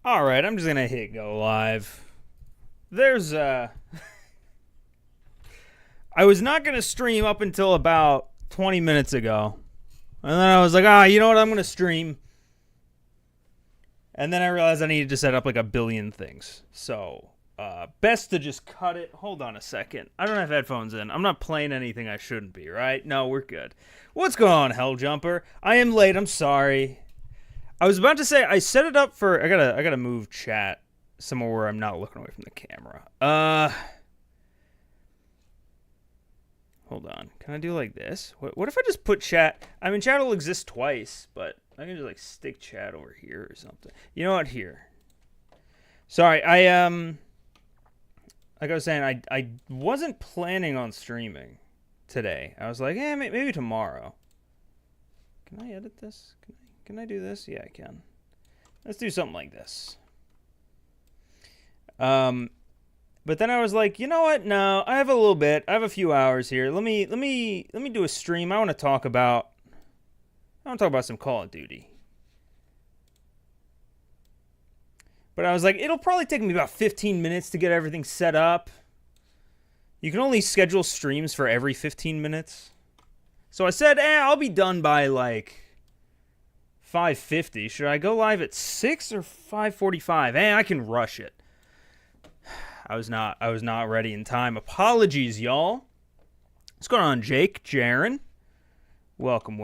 Alright, I'm just gonna hit go live. There's I was not gonna stream up until about 20 minutes ago. And then I was like, you know what, I'm gonna stream. And then I realized I needed to set up like a billion things. So, best to just cut it. Hold on a second. I don't have headphones in. I'm not playing anything I shouldn't be, right? No, we're good. What's going on, Helljumper? I am late, I'm sorry. I was about to say I set it up for I gotta move chat somewhere where I'm not looking away from the camera. Hold on. Can I do like this? What if I just put chat? I mean, chat will exist twice, but I can just like stick chat over here or something. You know what? Here. Sorry, like I was saying, I wasn't planning on streaming today. I was like, maybe tomorrow. Can I edit this? Can I do this? Yeah, I can. Let's do something like this. But then I was like, you know what? No, I have a little bit. I have a few hours here. Let me do a stream. I want to talk about some Call of Duty. But I was like, it'll probably take me about 15 minutes to get everything set up. You can only schedule streams for every 15 minutes. So I said, I'll be done by like 5:50. Should I go live at 6 or 5:45? I can rush it. I was not ready in time. Apologies, y'all. What's going on, Jake? Jaren? Welcome.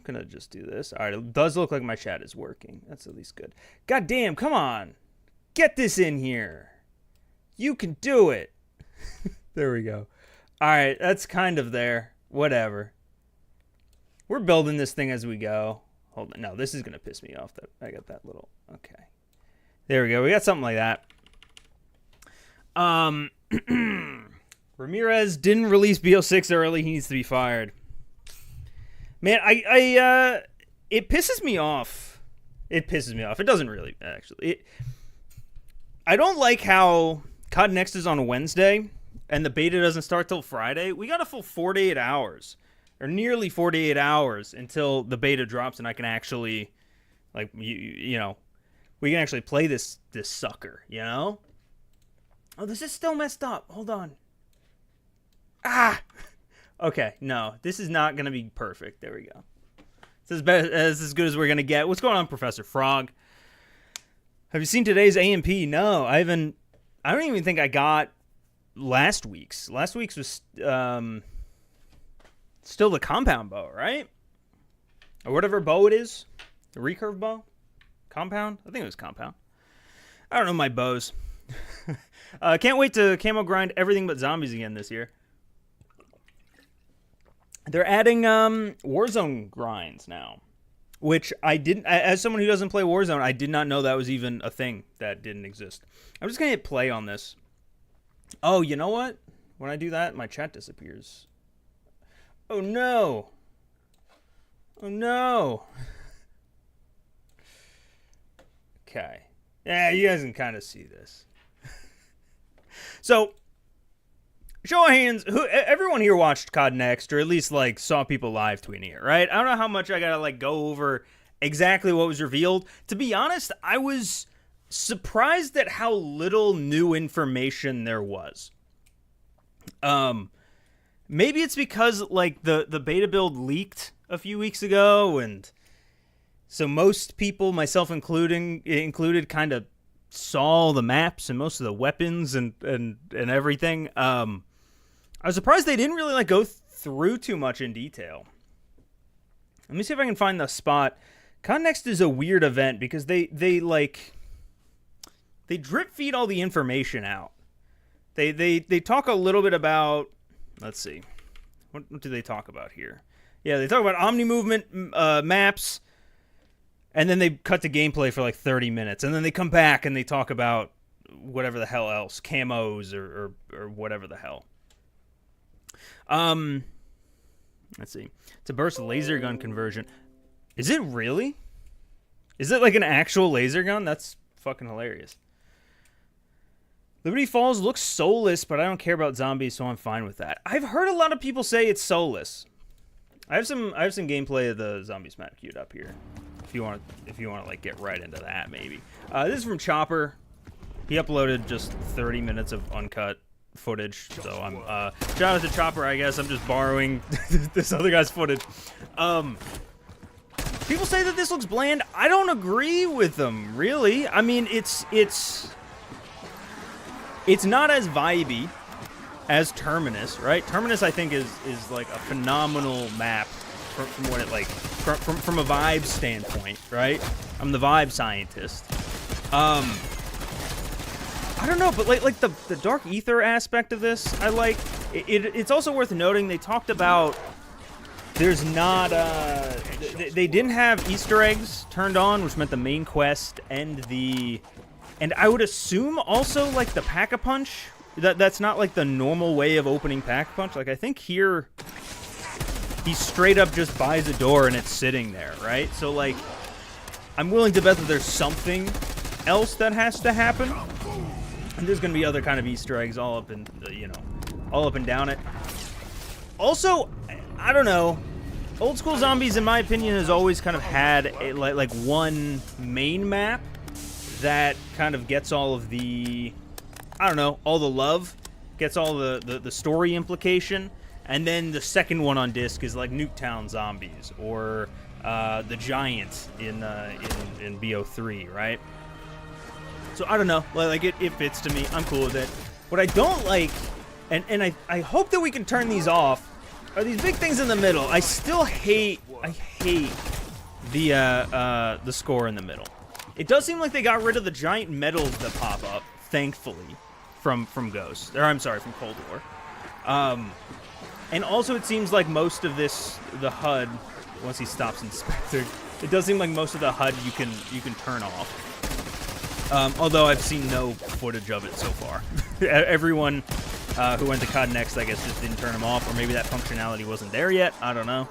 Gonna just do this. All right, it does look like my chat is working. That's at least good. God damn, come on. Get this in here. You can do it. There we go. All right, that's kind of there. Whatever. We're building this thing as we go. Hold on. No, this is going to piss me off that I got that little. Okay. There we go. We got something like that. Ramirez didn't release BO6 early. He needs to be fired. Man, it pisses me off. It pisses me off. It doesn't really, actually. I don't like how CODNext is on a Wednesday and the beta doesn't start till Friday. We got a full 48 hours. Or nearly 48 hours until the beta drops and I can actually, like, you know, we can actually play this sucker, you know? Oh, this is still messed up. Hold on. Okay, no, this is not going to be perfect. There we go. It's as good as we're going to get. What's going on, Professor Frog? Have you seen today's AMP? No, I haven't. I don't even think I got last week's. Last week's was, still the compound bow, right? Or whatever bow it is. The recurve bow? Compound? I think it was compound. I don't know my bows. Can't wait to camo grind everything but zombies again this year. They're adding Warzone grinds now. Which I didn't... As someone who doesn't play Warzone, I did not know that was even a thing that didn't exist. I'm just going to hit play on this. Oh, you know what? When I do that, my chat disappears. Oh no. Oh no. Okay. Yeah, you guys can kind of see this. So, show of hands, everyone here watched CODNext, or at least like saw people live tweeting it, right? I don't know how much I gotta like go over exactly what was revealed. To be honest, I was surprised at how little new information there was. Maybe it's because, like, the beta build leaked a few weeks ago, and so most people, myself included, kind of saw the maps and most of the weapons and everything. I was surprised they didn't really, like, go through too much in detail. Let me see if I can find the spot. CODNext is a weird event because they drip feed all the information out. They talk a little bit about... Let's see. What do they talk about here? Yeah, they talk about Omni movement maps, and then they cut to gameplay for like 30 minutes, and then they come back and they talk about whatever the hell else, camos or whatever the hell. Let's see. It's a burst laser gun conversion. Is it really? Is it like an actual laser gun? That's fucking hilarious. Liberty Falls looks soulless, but I don't care about zombies, so I'm fine with that. I've heard a lot of people say it's soulless. I have some gameplay of the zombies map queued up here. if you want to like get right into that, maybe. This is from Chopper. He uploaded just 30 minutes of uncut footage, so I'm shout out to Chopper. I guess I'm just borrowing this other guy's footage. People say that this looks bland. I don't agree with them, really. I mean, it's not as vibey as Terminus, right? Terminus, I think, is like a phenomenal map from what it like from a vibe standpoint, right? I'm the vibe scientist. I don't know, but like the dark ether aspect of this, I like. It's also worth noting they talked about there's not they didn't have Easter eggs turned on, which meant the main quest and I would assume also like the Pack-a-Punch. That's not like the normal way of opening Pack-a-Punch. Like I think here he straight up just buys a door and it's sitting there, right? So like I'm willing to bet that there's something else that has to happen. And there's gonna be other kind of Easter eggs all up and all up and down it. Also, I don't know. Old school zombies, in my opinion, has always kind of had like one main map that kind of gets all of the, I don't know, all the love, gets all the story implication, and then the second one on disc is like Nuketown Zombies or the Giant in BO3, right? So I don't know, like it fits to me. I'm cool with it. What I don't like, and I hope that we can turn these off, are these big things in the middle. I still hate the score in the middle. It does seem like they got rid of the giant medals that pop up, thankfully, from Ghost. Or I'm sorry, from Cold War. And also it seems like most of this, the HUD, once he stops Inspector, it does seem like most of the HUD you can turn off. Although I've seen no footage of it so far. Everyone who went to CODNext, I guess, just didn't turn them off, or maybe that functionality wasn't there yet. I don't know.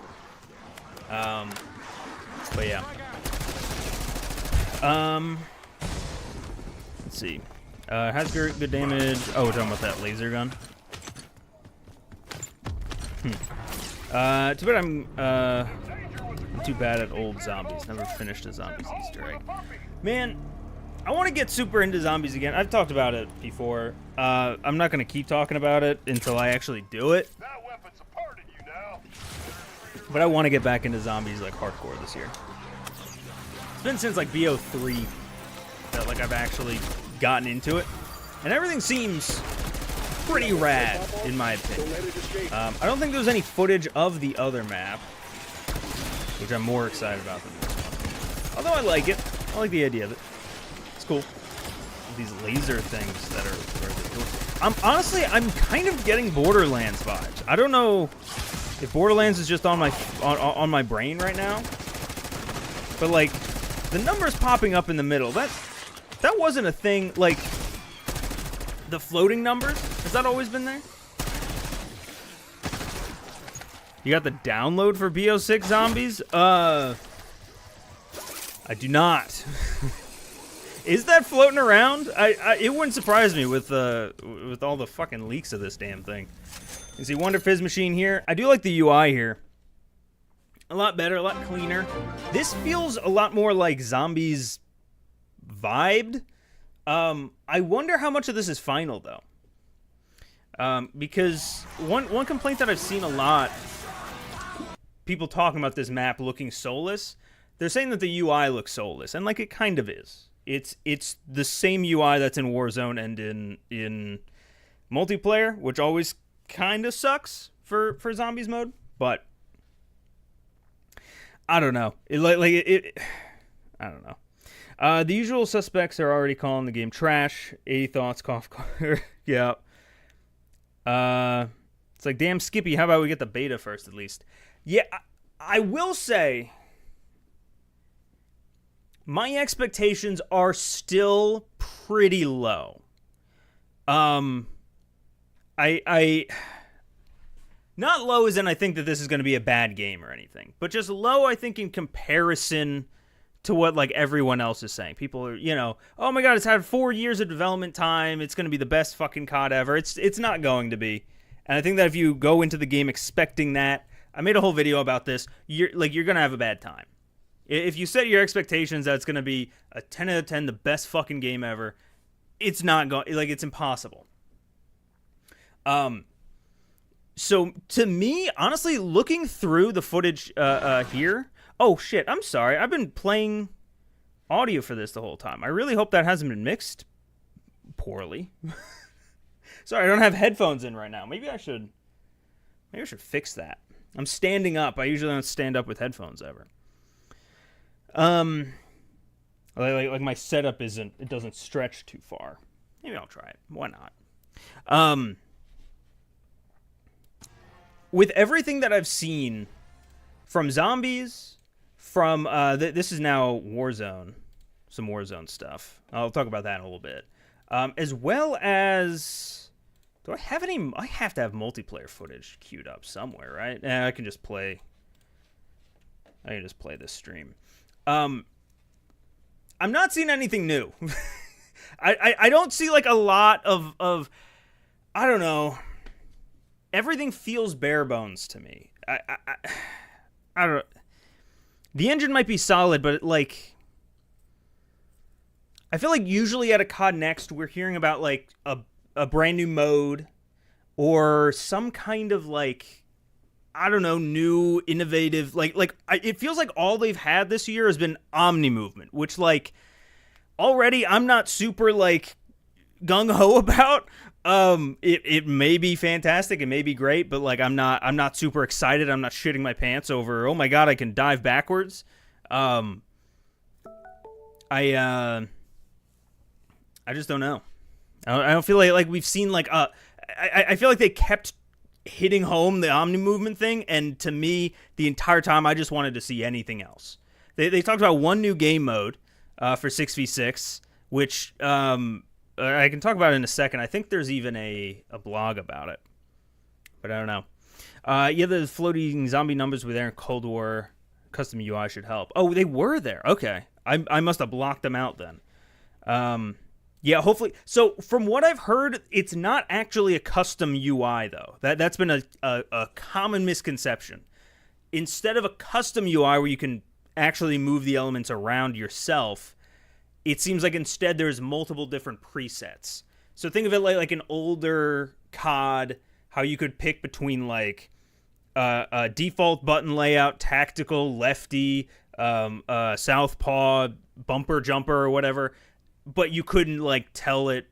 But yeah. Let's see. Has good damage. Oh, we're talking about that laser gun. Too bad I'm too bad at old zombies. Never finished a zombies Easter egg. Man, I want to get super into zombies again. I've talked about it before. I'm not going to keep talking about it until I actually do it. That weapon's a part of you now. But I want to get back into zombies like hardcore this year. It's been since like BO3 that like I've actually gotten into it, and everything seems pretty rad in my opinion. I don't think there's any footage of the other map, which I'm more excited about than this one. Although I like it. I like the idea of it. It's cool. These laser things that are I'm kind of getting Borderlands vibes. I don't know if Borderlands is just on my brain right now, but like the numbers popping up in the middle, that wasn't a thing. Like the floating numbers, has that always been there? You got the download for BO6 zombies? I do not. Is that floating around? It wouldn't surprise me with all the fucking leaks of this damn thing. You see Wonder Fizz machine here. I do like the UI here. A lot better, a lot cleaner. This feels a lot more like Zombies vibed. I wonder how much of this is final though. Because one complaint that I've seen a lot, people talking about this map looking soulless, they're saying that the UI looks soulless, and like it kind of is. It's the same UI that's in Warzone and in multiplayer, which always kind of sucks for zombies mode. But I don't know. I don't know. The usual suspects are already calling the game trash. 80 thoughts, cough. Yeah. It's like, damn, Skippy. How about we get the beta first at least? Yeah, I will say, my expectations are still pretty low. I not low as in I think that this is going to be a bad game or anything, but just low, I think, in comparison to what like everyone else is saying. People are, oh my god, it's had 4 years of development time. It's going to be the best fucking COD ever. It's not going to be. And I think that if you go into the game expecting that, I made a whole video about this, you're going to have a bad time. If you set your expectations that it's going to be a 10 out of 10, the best fucking game ever, it's not going, like, it's impossible. So to me, honestly, looking through the footage here, oh shit, I'm sorry. I've been playing audio for this the whole time. I really hope that hasn't been mixed poorly. Sorry, I don't have headphones in right now. Maybe I should fix that. I'm standing up. I usually don't stand up with headphones ever. Like my setup it doesn't stretch too far. Maybe I'll try it. Why not? With everything that I've seen from zombies, from this is now Warzone, some Warzone stuff. I'll talk about that in a little bit. As well as, do I have any? I have to have multiplayer footage queued up somewhere, right? I can just play this stream. I'm not seeing anything new. I don't see like a lot of I don't know. Everything feels bare bones to me. I don't know. The engine might be solid, but like, I feel like usually at a CODNext we're hearing about like a brand new mode or some kind of like, I don't know, new innovative it feels like all they've had this year has been Omni movement, which like already I'm not super like gung ho about. It may be fantastic, it may be great, but like I'm not super excited. I'm not shitting my pants over, oh my god, I can dive backwards. I just don't know. I don't feel like we've seen like I feel like they kept hitting home the Omni movement thing, and to me the entire time I just wanted to see anything else. They talked about one new game mode for 6v6, which I can talk about it in a second. I think there's even a blog about it, but I don't know. Yeah, the floating zombie numbers were there in Cold War. Custom UI should help. Oh, they were there. Okay, I must have blocked them out then. Yeah, hopefully. So from what I've heard, it's not actually a custom UI though. That's been a common misconception. Instead of a custom UI where you can actually move the elements around yourself, it seems like instead there's multiple different presets. So think of it like an older COD, how you could pick between like a default button layout, tactical, lefty, southpaw, bumper, jumper, or whatever, but you couldn't like tell it,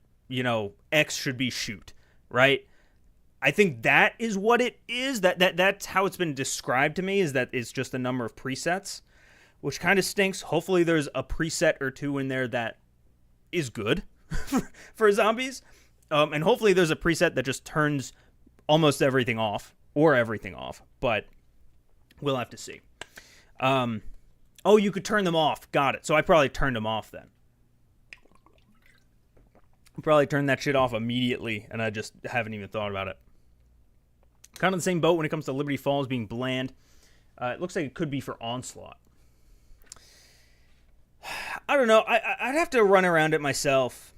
X should be shoot, right? I think that is what it is. That's how it's been described to me, is that it's just a number of presets, which kind of stinks. Hopefully there's a preset or two in there that is good for zombies. And hopefully there's a preset that just turns almost everything off or everything off, but we'll have to see. Oh, you could turn them off. Got it. So I probably turned them off then. Probably turned that shit off immediately, and I just haven't even thought about it. Kind of the same boat when it comes to Liberty Falls being bland. It looks like it could be for Onslaught. I don't know. I'd have to run around it myself.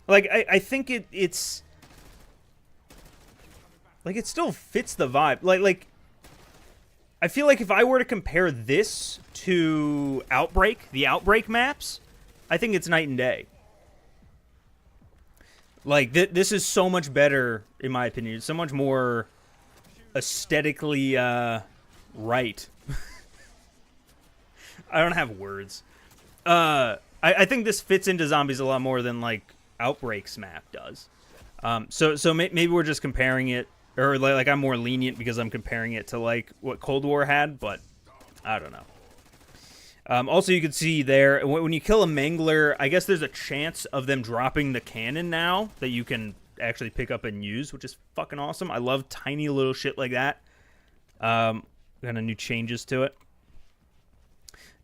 Like, I think it's... Like, it still fits the vibe. Like, I feel like if I were to compare this to Outbreak, the Outbreak maps, I think it's night and day. Like, this is so much better, in my opinion. It's so much more aesthetically right. I don't have words. I think this fits into zombies a lot more than, like, Outbreak's map does. So maybe we're just comparing it, or, like, I'm more lenient because I'm comparing it to, like, what Cold War had, but I don't know. Also, you can see there, when you kill a Mangler, I guess there's a chance of them dropping the cannon now that you can actually pick up and use, which is fucking awesome. I love tiny little shit like that. Kind of new changes to it.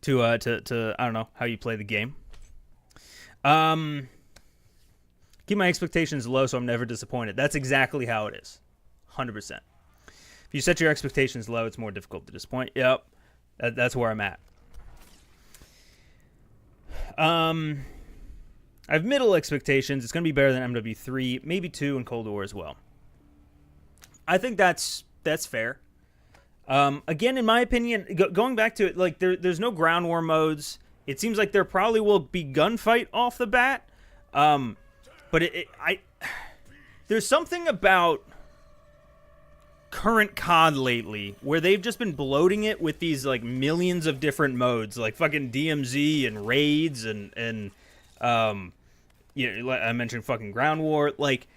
To I don't know, how you play the game. Keep my expectations low so I'm never disappointed. That's exactly how it is. 100%. If you set your expectations low, it's more difficult to disappoint. Yep. That's where I'm at. I have middle expectations. It's going to be better than MW3, maybe 2, and Cold War as well. I think that's fair. Again, in my opinion, going back to it, like there's no ground war modes. It seems like there probably will be gunfight off the bat. But there's something about current COD lately where they've just been bloating it with these like millions of different modes, like fucking DMZ and raids and I mentioned fucking ground war. Like,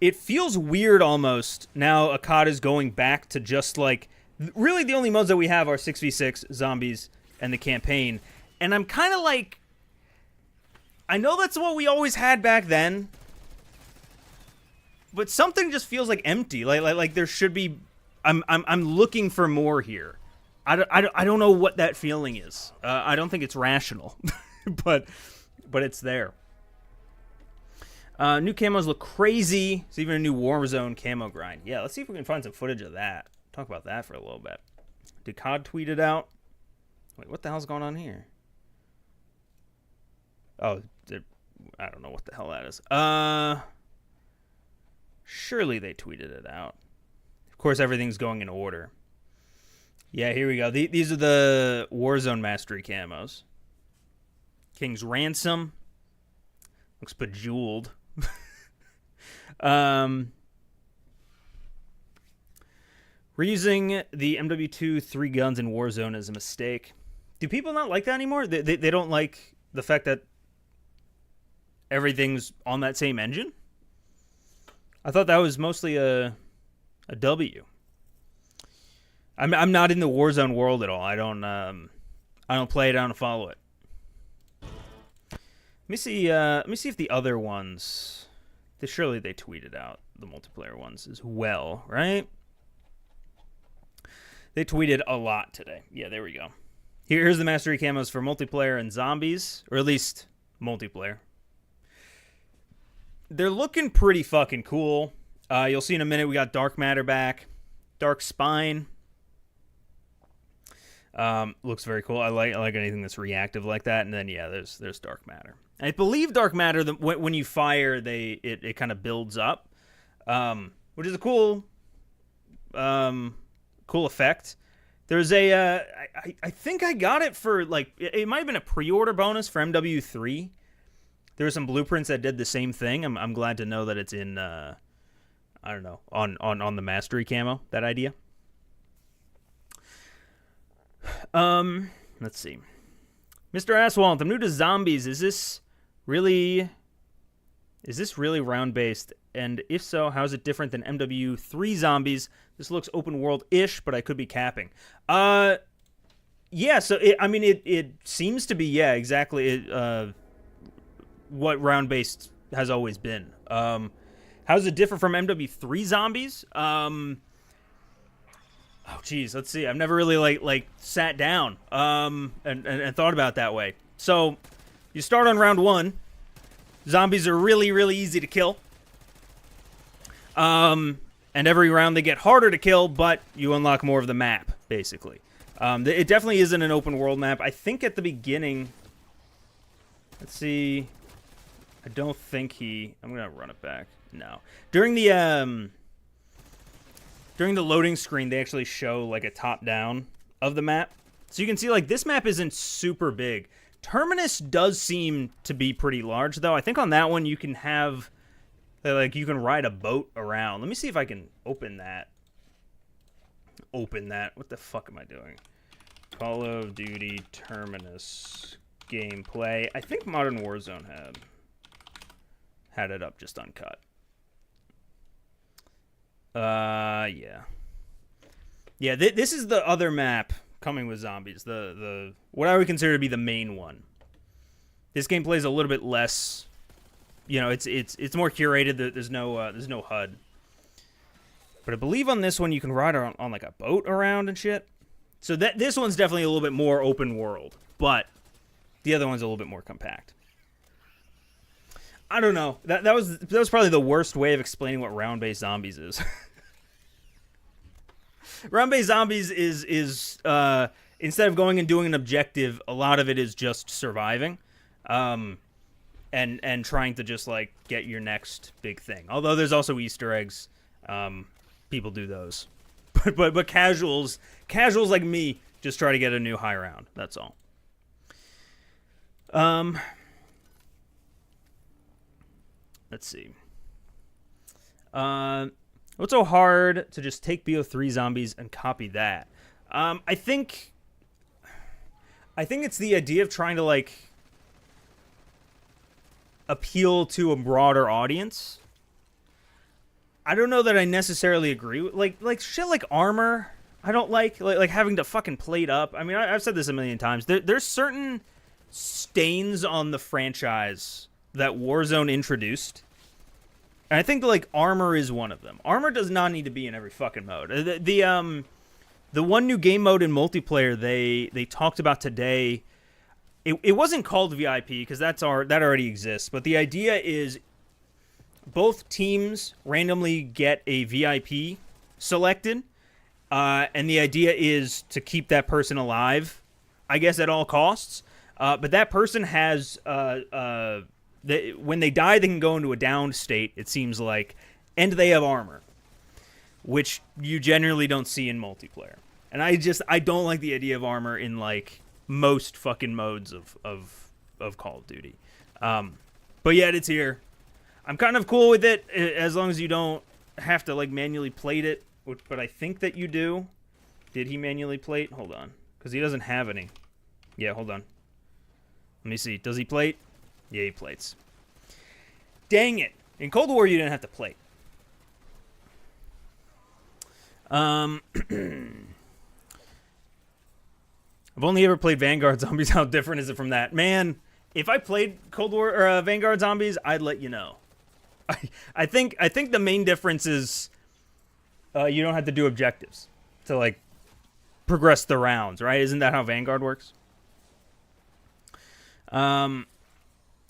it feels weird almost now a COD is going back to just like, really the only modes that we have are 6v6, zombies, and the campaign. And I'm kind of like, I know that's what we always had back then, but something just feels like empty. Like there should be, I'm looking for more here. I don't know what that feeling is. I don't think it's rational, but it's there. New camos look crazy. It's even a new Warzone camo grind. Yeah, let's see if we can find some footage of that. Talk about that for a little bit. Did COD tweet it out? Wait, what the hell's going on here? Oh, I don't know what the hell that is. Surely they tweeted it out. Of course, everything's going in order. Yeah, here we go. These are the Warzone Mastery camos. King's Ransom. Looks bejeweled. Reusing the MW2 3 guns in Warzone is a mistake. Do people not like that anymore? They don't like the fact that everything's on that same engine? I thought that was mostly a W. I'm not in the Warzone world at all. I don't play it. I don't follow it. Let me see if the other ones. Surely they tweeted out the multiplayer ones as well, right? They tweeted a lot today. Yeah, there we go. Here's the mastery camos for multiplayer and zombies, or at least multiplayer. They're looking pretty fucking cool. You'll see in a minute we got Dark Matter back. Dark Spine. Looks very cool. I like anything that's reactive like that. And then yeah, there's Dark Matter. I believe Dark Matter, when you fire, it kind of builds up, which is a cool effect. There's I think I got it for like it might have been a pre-order bonus for MW3. There were some blueprints that did the same thing. I'm glad to know that it's in I don't know on the mastery camo, that idea. Let's see. Mr. Aswalt, I'm new to zombies. Is this really round based? And if so, how is it different than MW3 zombies? This looks open world-ish, but I could be capping. Yeah, so it seems to be, yeah, exactly what round based has always been. How's it different from MW3 zombies? Oh geez, let's see. I've never really like sat down and thought about it that way. So you start on round 1. Zombies are really, really easy to kill. And every round they get harder to kill, but you unlock more of the map, basically. It definitely isn't an open world map. I think at the beginning, let's see. I don't think I'm gonna run it back. No. During the loading screen, they actually show like a top down of the map. So you can see like this map isn't super big. Terminus does seem to be pretty large though. I think on that one you can have like you can ride a boat around. Let me see if I can open that. What the fuck am I doing? Call of Duty Terminus gameplay. I think Modern Warzone had it up just uncut. Yeah. This is the other map coming with zombies. The what I would consider to be the main one. This gameplay is a little bit less. You know, it's more curated. There's no HUD. But I believe on this one you can ride on like a boat around and shit. So this one's definitely a little bit more open world, but the other one's a little bit more compact. I don't know. That was probably the worst way of explaining what round-based zombies is. Round-based zombies is instead of going and doing an objective, a lot of it is just surviving, and trying to just like get your next big thing. Although there's also Easter eggs, people do those. but casuals like me just try to get a new high round. That's all. Let's see. What's so hard to just take BO3 zombies and copy that? I think it's the idea of trying to like appeal to a broader audience. I don't know that I necessarily agree with like shit like armor. I don't like having to fucking plate up. I mean, I've said this a million times. There's certain stains on the franchise that Warzone introduced. And I think like armor is one of them. Armor does not need to be in every fucking mode. The one new game mode in multiplayer they talked about today, it wasn't called VIP because that already exists. But the idea is both teams randomly get a VIP selected, and the idea is to keep that person alive, I guess, at all costs. But that person has when they die, they can go into a downed state, it seems like, and they have armor, which you generally don't see in multiplayer. And I don't like the idea of armor in like most fucking modes of Call of Duty. But yet it's here. I'm kind of cool with it as long as you don't have to like manually plate it, but I think that you do. Did he manually plate? Hold on, because he doesn't have any. Yeah, hold on. Let me see. Does he plate? Yeah, he plates. Dang it. In Cold War, you didn't have to plate. I've only ever played Vanguard Zombies. How different is it from that? Man, if I played Cold War or Vanguard Zombies, I'd let you know. I think the main difference is you don't have to do objectives to like progress the rounds, right? Isn't that how Vanguard works?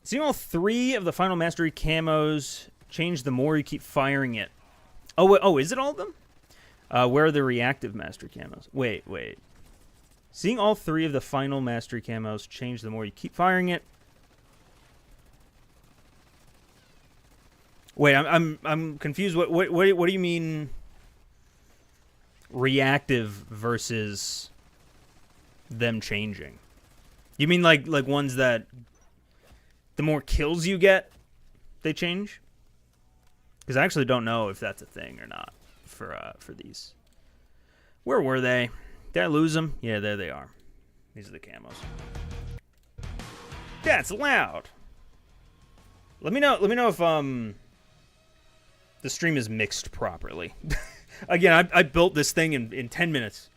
Seeing all 3 of the final mastery camos change the more you keep firing it. Oh, is it all of them? Where are the reactive mastery camos? Wait. Seeing all 3 of the final mastery camos change the more you keep firing it. Wait, I'm confused. What do you mean? Reactive versus them changing? You mean like ones that the more kills you get, they change? Because I actually don't know if that's a thing or not for these. Where were they? Did I lose them? Yeah, there they are. These are the camos. That's loud. Let me know if the stream is mixed properly. Again, I built this thing in 10 minutes.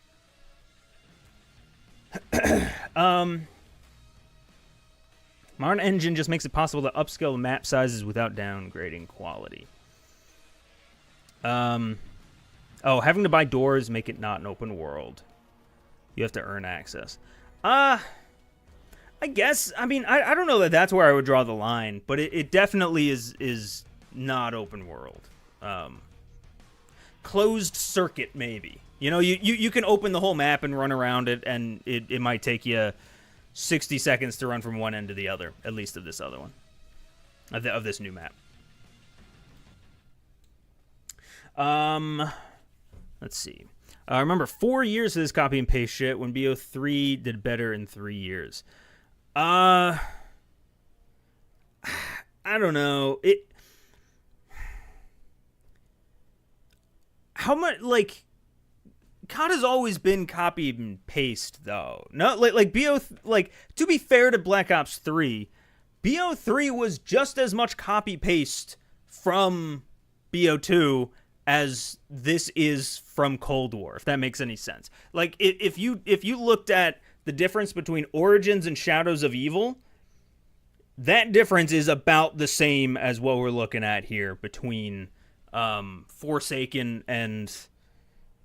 Modern Engine just makes it possible to upscale map sizes without downgrading quality. Having to buy doors make it not an open world. You have to earn access. I guess. I mean, I don't know that that's where I would draw the line, but it definitely is not open world. Closed circuit, maybe. You know, you can open the whole map and run around it, and it might take you 60 seconds to run from one end to the other, at least of this other one, of this new map. Let's see. Remember, 4 years of this copy and paste shit when BO3 did better in 3 years. I don't know. How much, like, COD has always been copy and paste, though. No, like BO, like, to be fair to Black Ops 3, BO3 was just as much copy paste from BO2 as this is from Cold War, if that makes any sense. Like, if you looked at the difference between Origins and Shadows of Evil, that difference is about the same as what we're looking at here between Forsaken and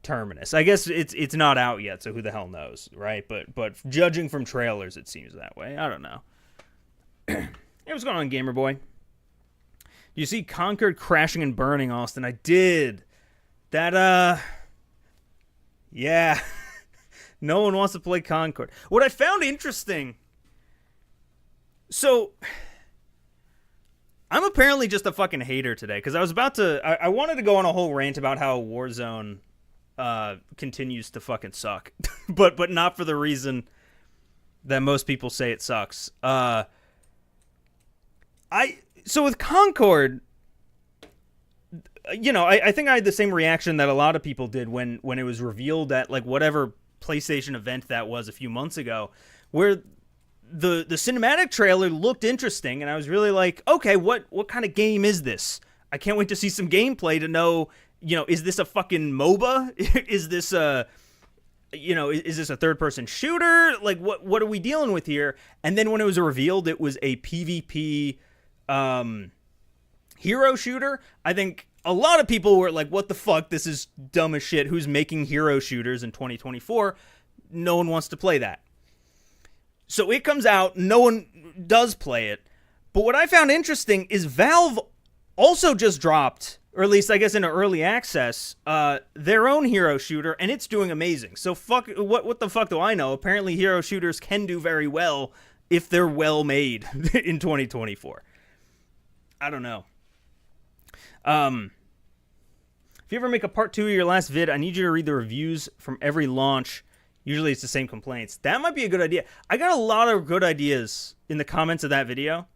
Terminus. I guess it's not out yet, so who the hell knows, right? But judging from trailers, it seems that way. I don't know. Hey, what's going on, Gamer Boy? You see Concord crashing and burning, Austin. I did. That, yeah. No one wants to play Concord. What I found interesting... So, I'm apparently just a fucking hater today, because I was about to... I wanted to go on a whole rant about how Warzone continues to fucking suck, but not for the reason that most people say it sucks. So with Concord, I think I had the same reaction that a lot of people did when it was revealed at like whatever PlayStation event that was a few months ago, where the cinematic trailer looked interesting, and I was really like, okay, what kind of game is this? I can't wait to see some gameplay to know, is this a fucking MOBA? Is this is this a third-person shooter? Like, what are we dealing with here? And then when it was revealed it was a PvP hero shooter, I think a lot of people were like, what the fuck? This is dumb as shit. Who's making hero shooters in 2024? No one wants to play that. So it comes out, no one does play it. But what I found interesting is Valve also just dropped, or at least I guess in an early access, their own hero shooter, and it's doing amazing. So what the fuck do I know? Apparently hero shooters can do very well if they're well made in 2024. I don't know. If you ever make a part 2 of your last vid, I need you to read the reviews from every launch. Usually it's the same complaints. That might be a good idea. I got a lot of good ideas in the comments of that video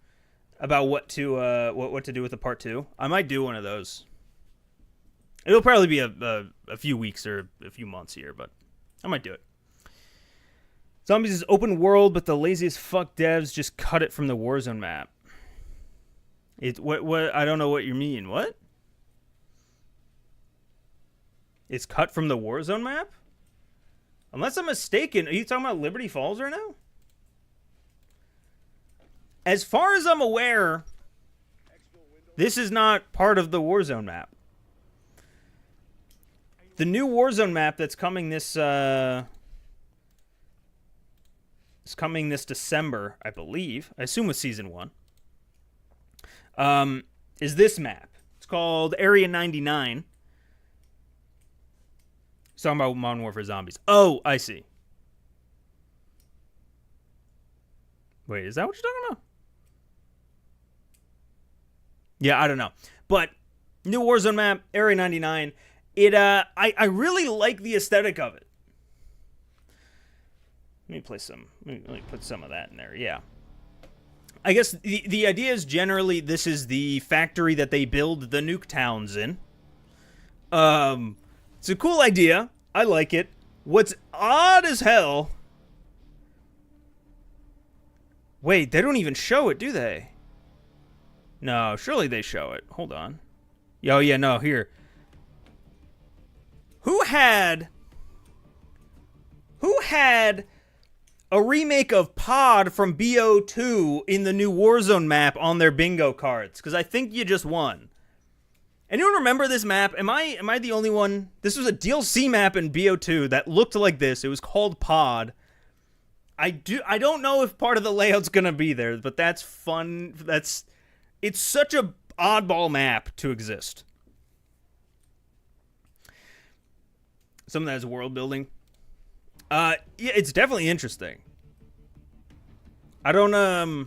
about what to do with the part 2. I might do one of those. It'll probably be a few weeks or a few months here, but I might do it. Zombies is open world, but the laziest fuck devs just cut it from the Warzone map. What I don't know what you mean. What? It's cut from the Warzone map? Unless I'm mistaken, are you talking about Liberty Falls right now? As far as I'm aware, this is not part of the Warzone map. The new Warzone map that's coming this December, I believe. I assume with Season 1. Is this map. It's called Area 99. It's talking about Modern Warfare Zombies. Oh, I see. Wait, is that what you're talking about? Yeah, I don't know. But new Warzone map, Area 99. I really like the aesthetic of it. Let me put some of that in there. Yeah. I guess the idea is generally this is the factory that they build the nuke towns in. It's a cool idea. I like it. What's odd as hell... Wait, they don't even show it, do they? No, surely they show it. Hold on. Oh, yeah, no, here. Who had a remake of Pod from BO2 in the new Warzone map on their bingo cards? Because I think you just won. Anyone remember this map? Am I the only one? This was a DLC map in BO2 that looked like this. It was called Pod. I don't know if part of the layout's gonna be there, but that's fun. It's such a oddball map to exist. Some of that is world building. Yeah, it's definitely interesting. I don't know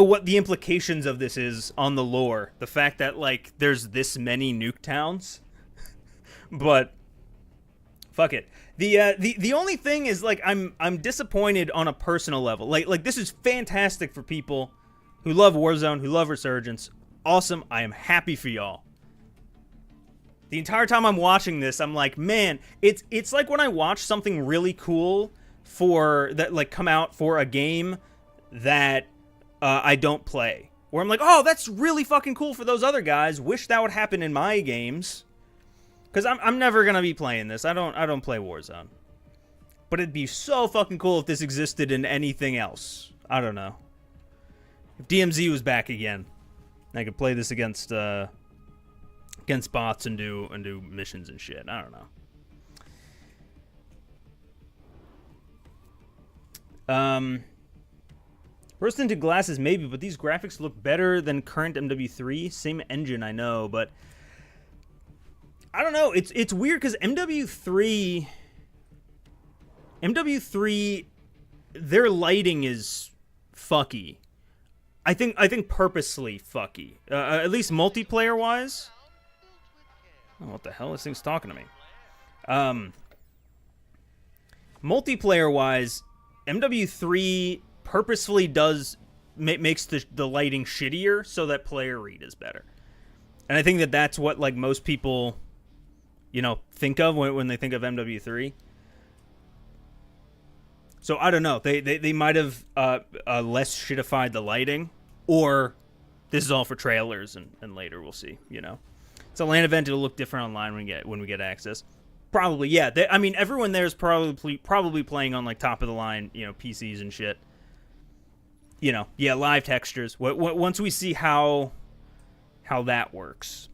what the implications of this is on the lore. The fact that like there's this many nuke towns, but fuck it. The only thing is like I'm disappointed on a personal level. Like this is fantastic for people who love Warzone, who love Resurgence. Awesome. I am happy for y'all. The entire time I'm watching this, I'm like, man, it's like when I watch something really cool for that, like come out for a game that I don't play. Where I'm like, oh, that's really fucking cool for those other guys. Wish that would happen in my games. Because I'm never gonna be playing this. I don't play Warzone. But it'd be so fucking cool if this existed in anything else. I don't know. If DMZ was back again, I could play this against bots and do missions and shit. I don't know. Burst into glasses maybe, but these graphics look better than current MW3. Same engine, I know, but I don't know. It's weird because MW3, their lighting is fucky. I think purposely fucky. At least multiplayer wise. Oh, what the hell? This thing's talking to me. Multiplayer-wise, MW3 purposefully makes the lighting shittier so that player read is better. And I think that's what like most people, think of when they think of MW3. So I don't know. They might have less shitified the lighting, or this is all for trailers and later we'll see. It's a LAN event. It'll look different online when we get access. Probably, yeah. Everyone there is probably playing on like top of the line, PCs and shit. Live textures. Once we see how that works.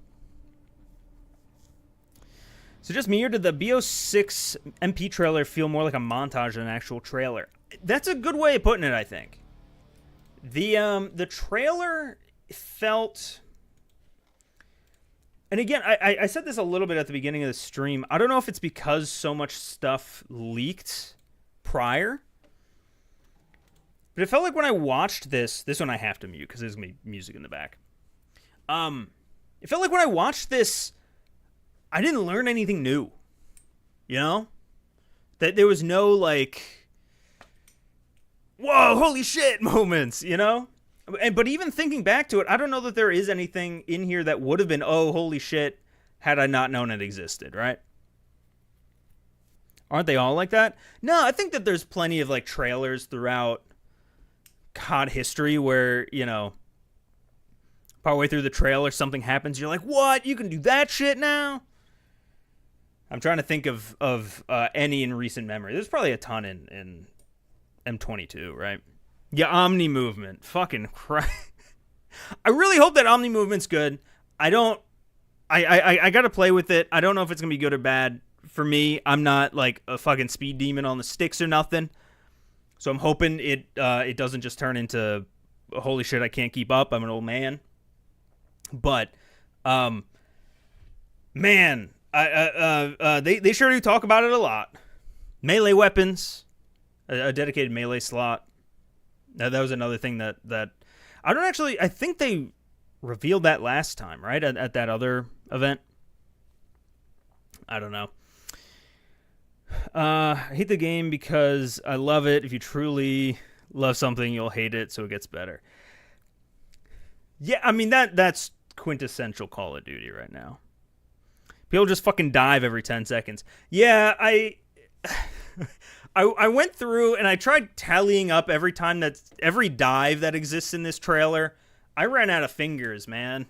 So just me, or did the BO6 MP trailer feel more like a montage than an actual trailer? That's a good way of putting it, I think. The trailer felt... And again, I said this a little bit at the beginning of the stream. I don't know if it's because so much stuff leaked prior. But it felt like when I watched this one I have to mute because there's going to be music in the back. It felt like when I watched this, I didn't learn anything new. That there was no like, whoa, holy shit moments, But even thinking back to it, I don't know that there is anything in here that would have been, oh, holy shit, had I not known it existed, right? Aren't they all like that? No, I think that there's plenty of like trailers throughout COD history where, partway through the trailer, something happens. You're like, what? You can do that shit now? I'm trying to think of any in recent memory. There's probably a ton in M22, right? Yeah, Omni movement. Fucking Christ. I really hope that Omni movement's good. I gotta play with it. I don't know if it's gonna be good or bad. For me, I'm not like a fucking speed demon on the sticks or nothing. So I'm hoping it doesn't just turn into holy shit, I can't keep up. I'm an old man. But man, they sure do talk about it a lot. Melee weapons, a dedicated melee slot. That was another thing that I think they revealed that last time, right? At that other event. I don't know. I hate the game because I love it. If you truly love something, you'll hate it, so it gets better. Yeah, that's quintessential Call of Duty right now. People just fucking dive every 10 seconds. Yeah, I went through and I tried tallying up every dive that exists in this trailer. I ran out of fingers, man.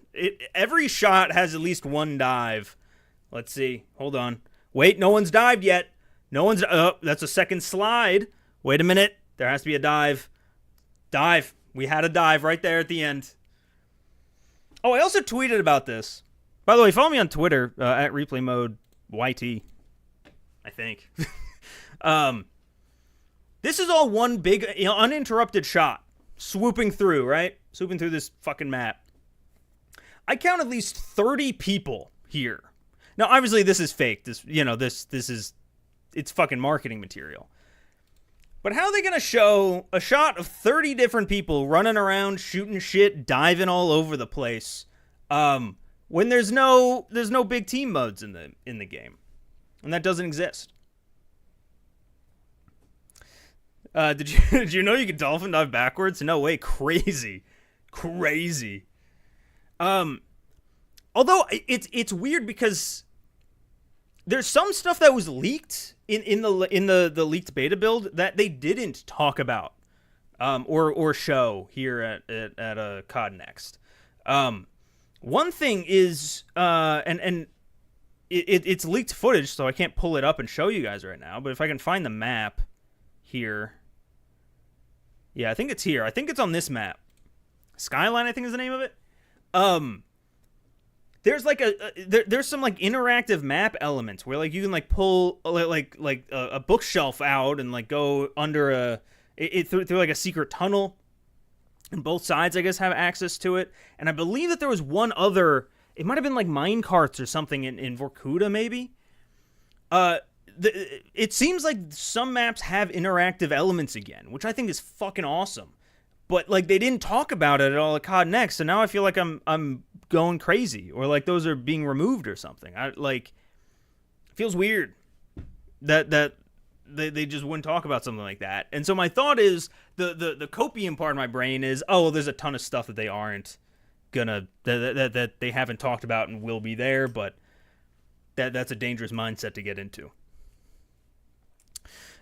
Every shot has at least one dive. Let's see. Hold on. Wait, no one's dived yet. That's a second slide. Wait a minute. There has to be a dive. Dive. We had a dive right there at the end. Oh, I also tweeted about this. By the way, follow me on Twitter at Replay Mode YT. I think. This is all one big, uninterrupted shot. Swooping through, right? Swooping through this fucking map. I count at least 30 people here. Now, obviously, this is fake. This is, it's fucking marketing material. But how are they going to show a shot of 30 different people running around, shooting shit, diving all over the place, when there's no big team modes in the game, and that doesn't exist? Did you know you could dolphin dive backwards? No way, crazy. Although it's weird because there's some stuff that was leaked in the leaked beta build that they didn't talk about or show here at CODNext. One thing is and it's leaked footage, so I can't pull it up and show you guys right now. But if I can find the map here, yeah, I think it's here. I think it's on this map. Skyline, I think is the name of it. There's like there's some like interactive map elements where like you can like pull like a bookshelf out and like go under through like a secret tunnel, and both sides I guess have access to it. And I believe that there was one other. It might have been like mine carts or something in Vorkuta maybe. It seems like some maps have interactive elements again, which I think is fucking awesome. But like they didn't talk about it at all at CODNext, so now I feel like I'm going crazy, or like those are being removed or something. It feels weird that they just wouldn't talk about something like that. And so my thought is the copium part of my brain is, oh, well, there's a ton of stuff that they aren't gonna that they haven't talked about and will be there, but that's a dangerous mindset to get into.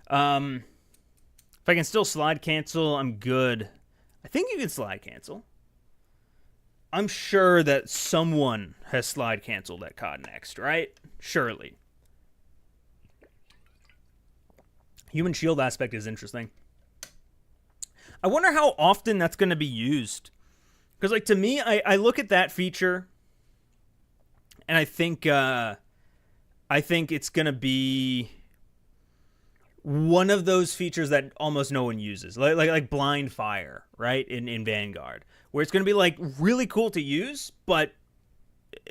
If I can still slide cancel, I'm good. I think you can slide cancel. I'm sure that someone has slide canceled at CODNext, right? Surely. Human shield aspect is interesting. I wonder how often that's going to be used. Because, like, to me, I look at that feature, and I think it's going to be one of those features that almost no one uses, like blind fire, right, in Vanguard, where it's going to be like really cool to use, but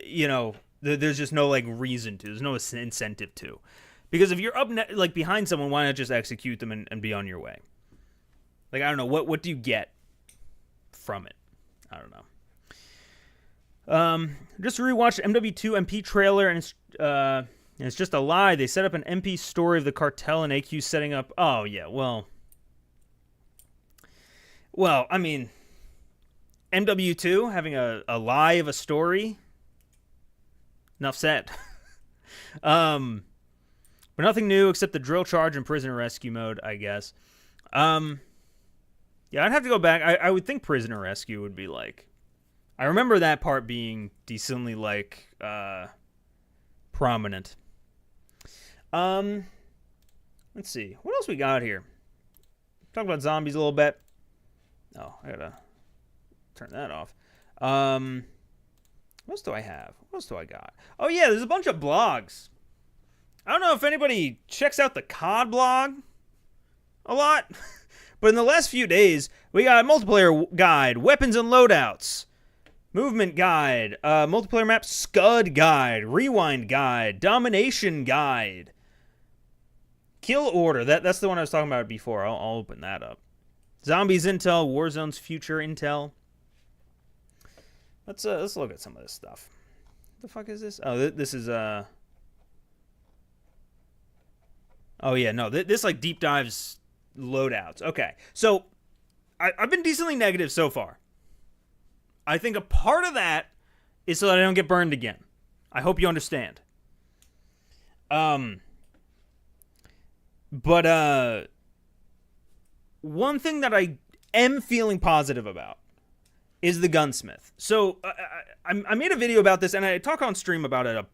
you know, there's just no like reason to, there's no incentive to, because if you're up like behind someone, why not just execute them and be on your way? Like, I don't know, what do you get from it? I don't know. Just rewatched MW2 MP trailer, and it's just a lie. They set up an MP story of the cartel and AQ setting up. Oh, yeah, well, I mean, MW2 having a lie of a story. Enough said. But nothing new except the drill charge and prisoner rescue mode, I guess. Yeah, I'd have to go back. I would think prisoner rescue would be like, I remember that part being decently like prominent. Let's see. What else we got here? Talk about zombies a little bit. Oh, I gotta turn that off. What else do I have? What else do I got? Oh, yeah, there's a bunch of blogs. I don't know if anybody checks out the COD blog a lot, but in the last few days, we got multiplayer guide, weapons and loadouts, movement guide, multiplayer map scud guide, rewind guide, domination guide, kill order. That's the one I was talking about before. I'll open that up. Zombies intel, Warzone's future intel. Let's look at some of this stuff. What the fuck is this? Oh, this is Oh yeah, no. This like deep dives loadouts. Okay, so I've been decently negative so far. I think a part of that is so that I don't get burned again. I hope you understand. But one thing that I am feeling positive about is the gunsmith. So I made a video about this, and I talk on stream about it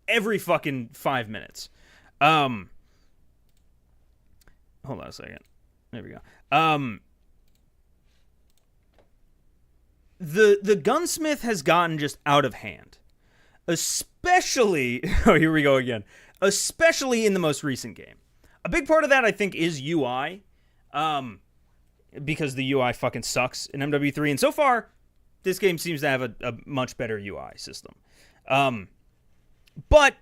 every fucking 5 minutes. Hold on a second. There we go. The gunsmith has gotten just out of hand. Especially, oh, here we go again. Especially in the most recent game. A big part of that, I think, is UI. Because the UI fucking sucks in MW3. And so far, this game seems to have a much better UI system. But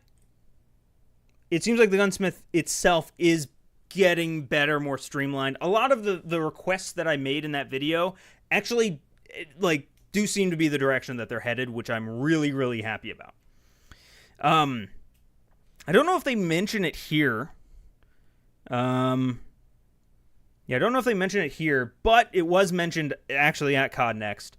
it seems like the gunsmith itself is getting better, more streamlined. A lot of the requests that I made in that video actually like do seem to be the direction that they're headed, which I'm really, really happy about. I don't know if they mention it here. Yeah, I don't know if they mention it here, but it was mentioned actually at CODNext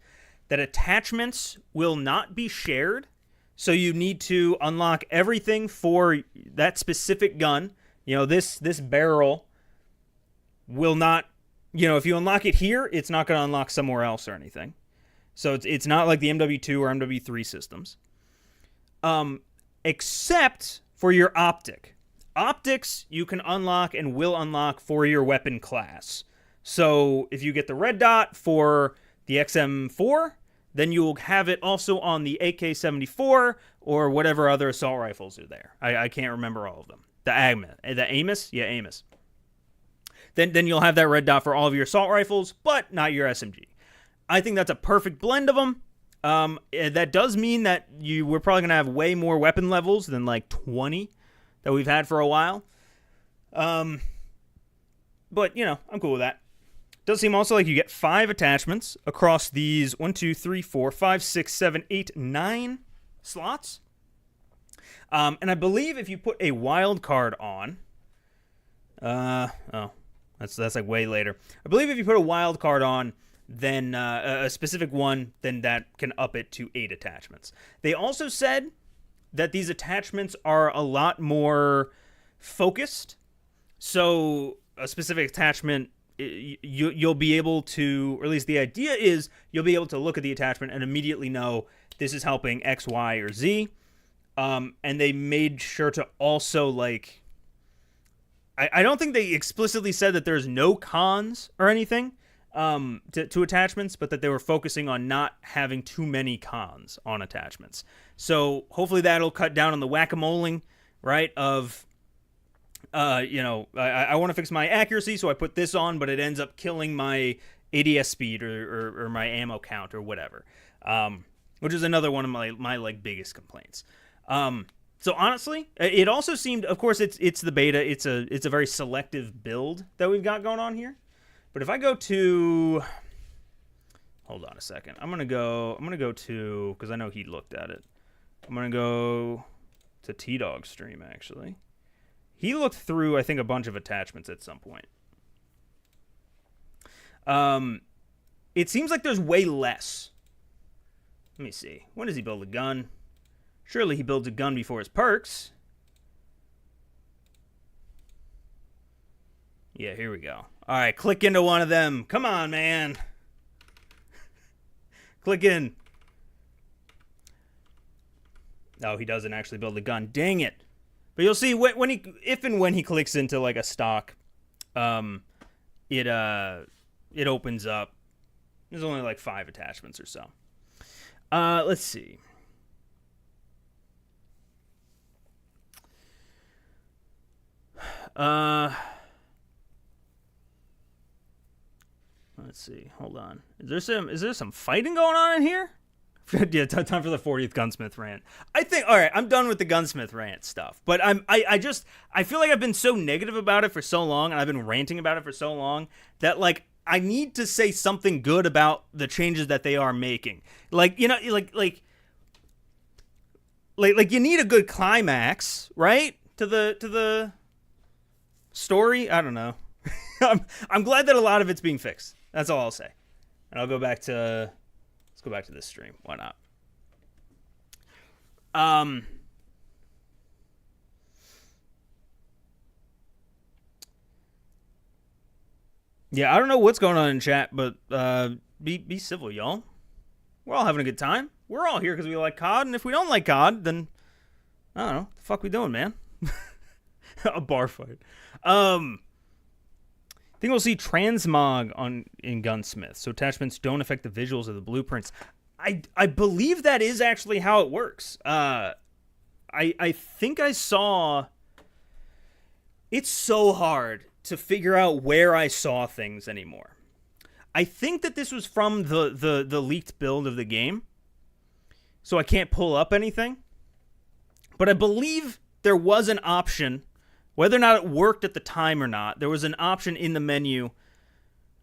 that attachments will not be shared. So you need to unlock everything for that specific gun. You know, this barrel will not, you know, if you unlock it here, it's not going to unlock somewhere else or anything. So it's not like the MW2 or MW3 systems. Except for your optic. Optics, you can unlock and will unlock for your weapon class. So if you get the red dot for the XM4, then you'll have it also on the AK-74 or whatever other assault rifles are there. I can't remember all of them. The Amos? Yeah, Amos. Then you'll have that red dot for all of your assault rifles, but not your SMG. I think that's a perfect blend of them. That does mean that we're probably going to have way more weapon levels than like 20 that we've had for a while. But, you know, I'm cool with that. Does seem also like you get 5 attachments across these 1, 2, 3, 4, 5, 6, 7, 8, 9 slots. And I believe if you put a wild card on, that's like way later. I believe if you put a wild card on, then a specific one, then that can up it to 8 attachments. They also said that these attachments are a lot more focused. So a specific attachment, you'll be able to, or at least the idea is, you'll be able to look at the attachment and immediately know this is helping X, Y, or Z. And they made sure to also, like, I don't think they explicitly said that there's no cons or anything to attachments, but that they were focusing on not having too many cons on attachments. So hopefully that'll cut down on the whack-a-moling, right, of, I want to fix my accuracy, so I put this on, but it ends up killing my ADS speed or my ammo count or whatever, which is another one of my like biggest complaints. So honestly, it also seemed, of course, it's the beta. It's a very selective build that we've got going on here. But if I go to, hold on a second. I'm gonna go to, because I know he looked at it. I'm gonna go to T-Dog's stream actually. He looked through, I think, a bunch of attachments at some point. It seems like there's way less. Let me see. When does he build a gun? Surely he builds a gun before his perks. Yeah, here we go. All right, click into one of them. Come on, man. Click in. No, he doesn't actually build a gun. Dang it. But you'll see when he clicks into like a stock, it opens up. There's only like 5 attachments or so. Let's see. Let's see. Hold on. Is there some fighting going on in here? Yeah, time for the 40th gunsmith rant. I think, all right, I'm done with the gunsmith rant stuff. But I feel like I've been so negative about it for so long, and I've been ranting about it for so long, that, like, I need to say something good about the changes that they are making. Like, you know, like you need a good climax, right? To the story. I don't know. I'm glad that a lot of it's being fixed. That's all I'll say. And I'll go back to, let's go back to this stream. Why not? Yeah, I don't know what's going on in chat, but be civil, y'all. We're all having a good time. We're all here because we like COD, and if we don't like COD, then I don't know. What the fuck we doing, man? A bar fight. I think we'll see transmog in Gunsmith, so attachments don't affect the visuals of the blueprints. I believe that is actually how it works. I think I saw. It's so hard to figure out where I saw things anymore. I think that this was from the leaked build of the game, so I can't pull up anything. But I believe there was an option. Whether or not it worked at the time or not, there was an option in the menu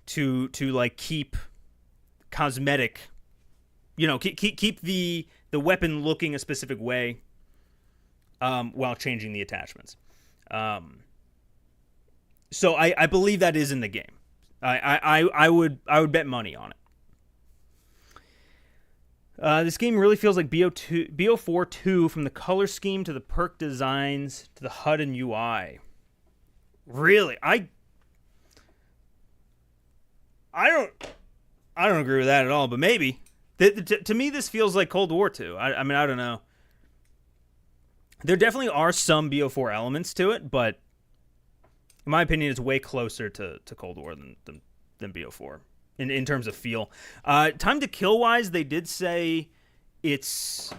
to like keep cosmetic, you know, keep the weapon looking a specific way while changing the attachments. So I believe that is in the game. I would bet money on it. This game really feels like BO4 2, from the color scheme to the perk designs to the HUD and UI. Really, I don't agree with that at all. But maybe to me this feels like Cold War 2. I mean, I don't know. There definitely are some BO4 elements to it, but in my opinion, it's way closer to Cold War than BO4. In terms of feel. Time to kill wise, they did say it's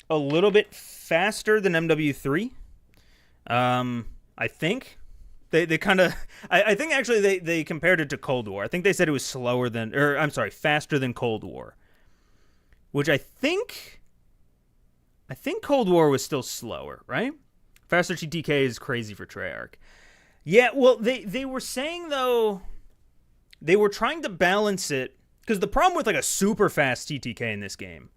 a little bit faster than MW3. I think they kind of I think actually they compared it to Cold War. I think they said it was faster than Cold War, which I think Cold War was still slower, right? Faster TTK is crazy for Treyarch. Yeah, well they were saying though, they were trying to balance it, because the problem with like a super fast TTK in this game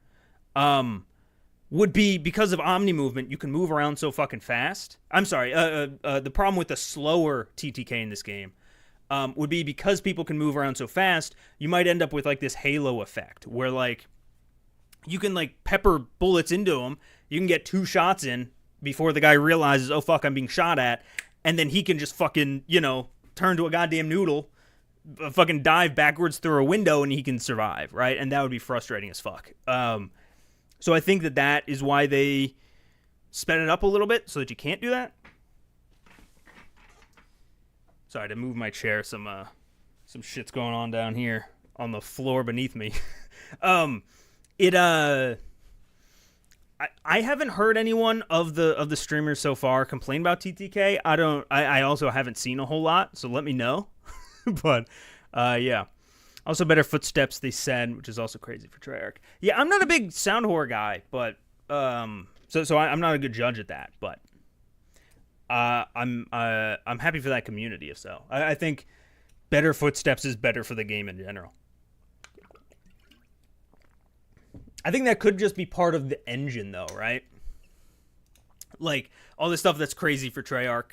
would be because of omni movement. You can move around so fucking fast. I'm sorry. The problem with the slower TTK in this game would be because people can move around so fast, you might end up with like this halo effect where like you can like pepper bullets into them. You can get 2 shots in before the guy realizes, oh fuck, I'm being shot at, and then he can just fucking, turn to a goddamn noodle, fucking dive backwards through a window, and he can survive, right? And that would be frustrating as fuck. So I think that is why they sped it up a little bit, so that you can't do that. Sorry to move my chair. Some shit's going on down here on the floor beneath me. I haven't heard anyone of the streamers so far complain about TTK. I also haven't seen a whole lot, so let me know. But yeah. Also better footsteps, they said, which is also crazy for Treyarch. Yeah, I'm not a big sound horror guy, but so I'm not a good judge at that, but I'm happy for that community if so. I think better footsteps is better for the game in general. I think that could just be part of the engine, though, right? Like, all this stuff that's crazy for Treyarch,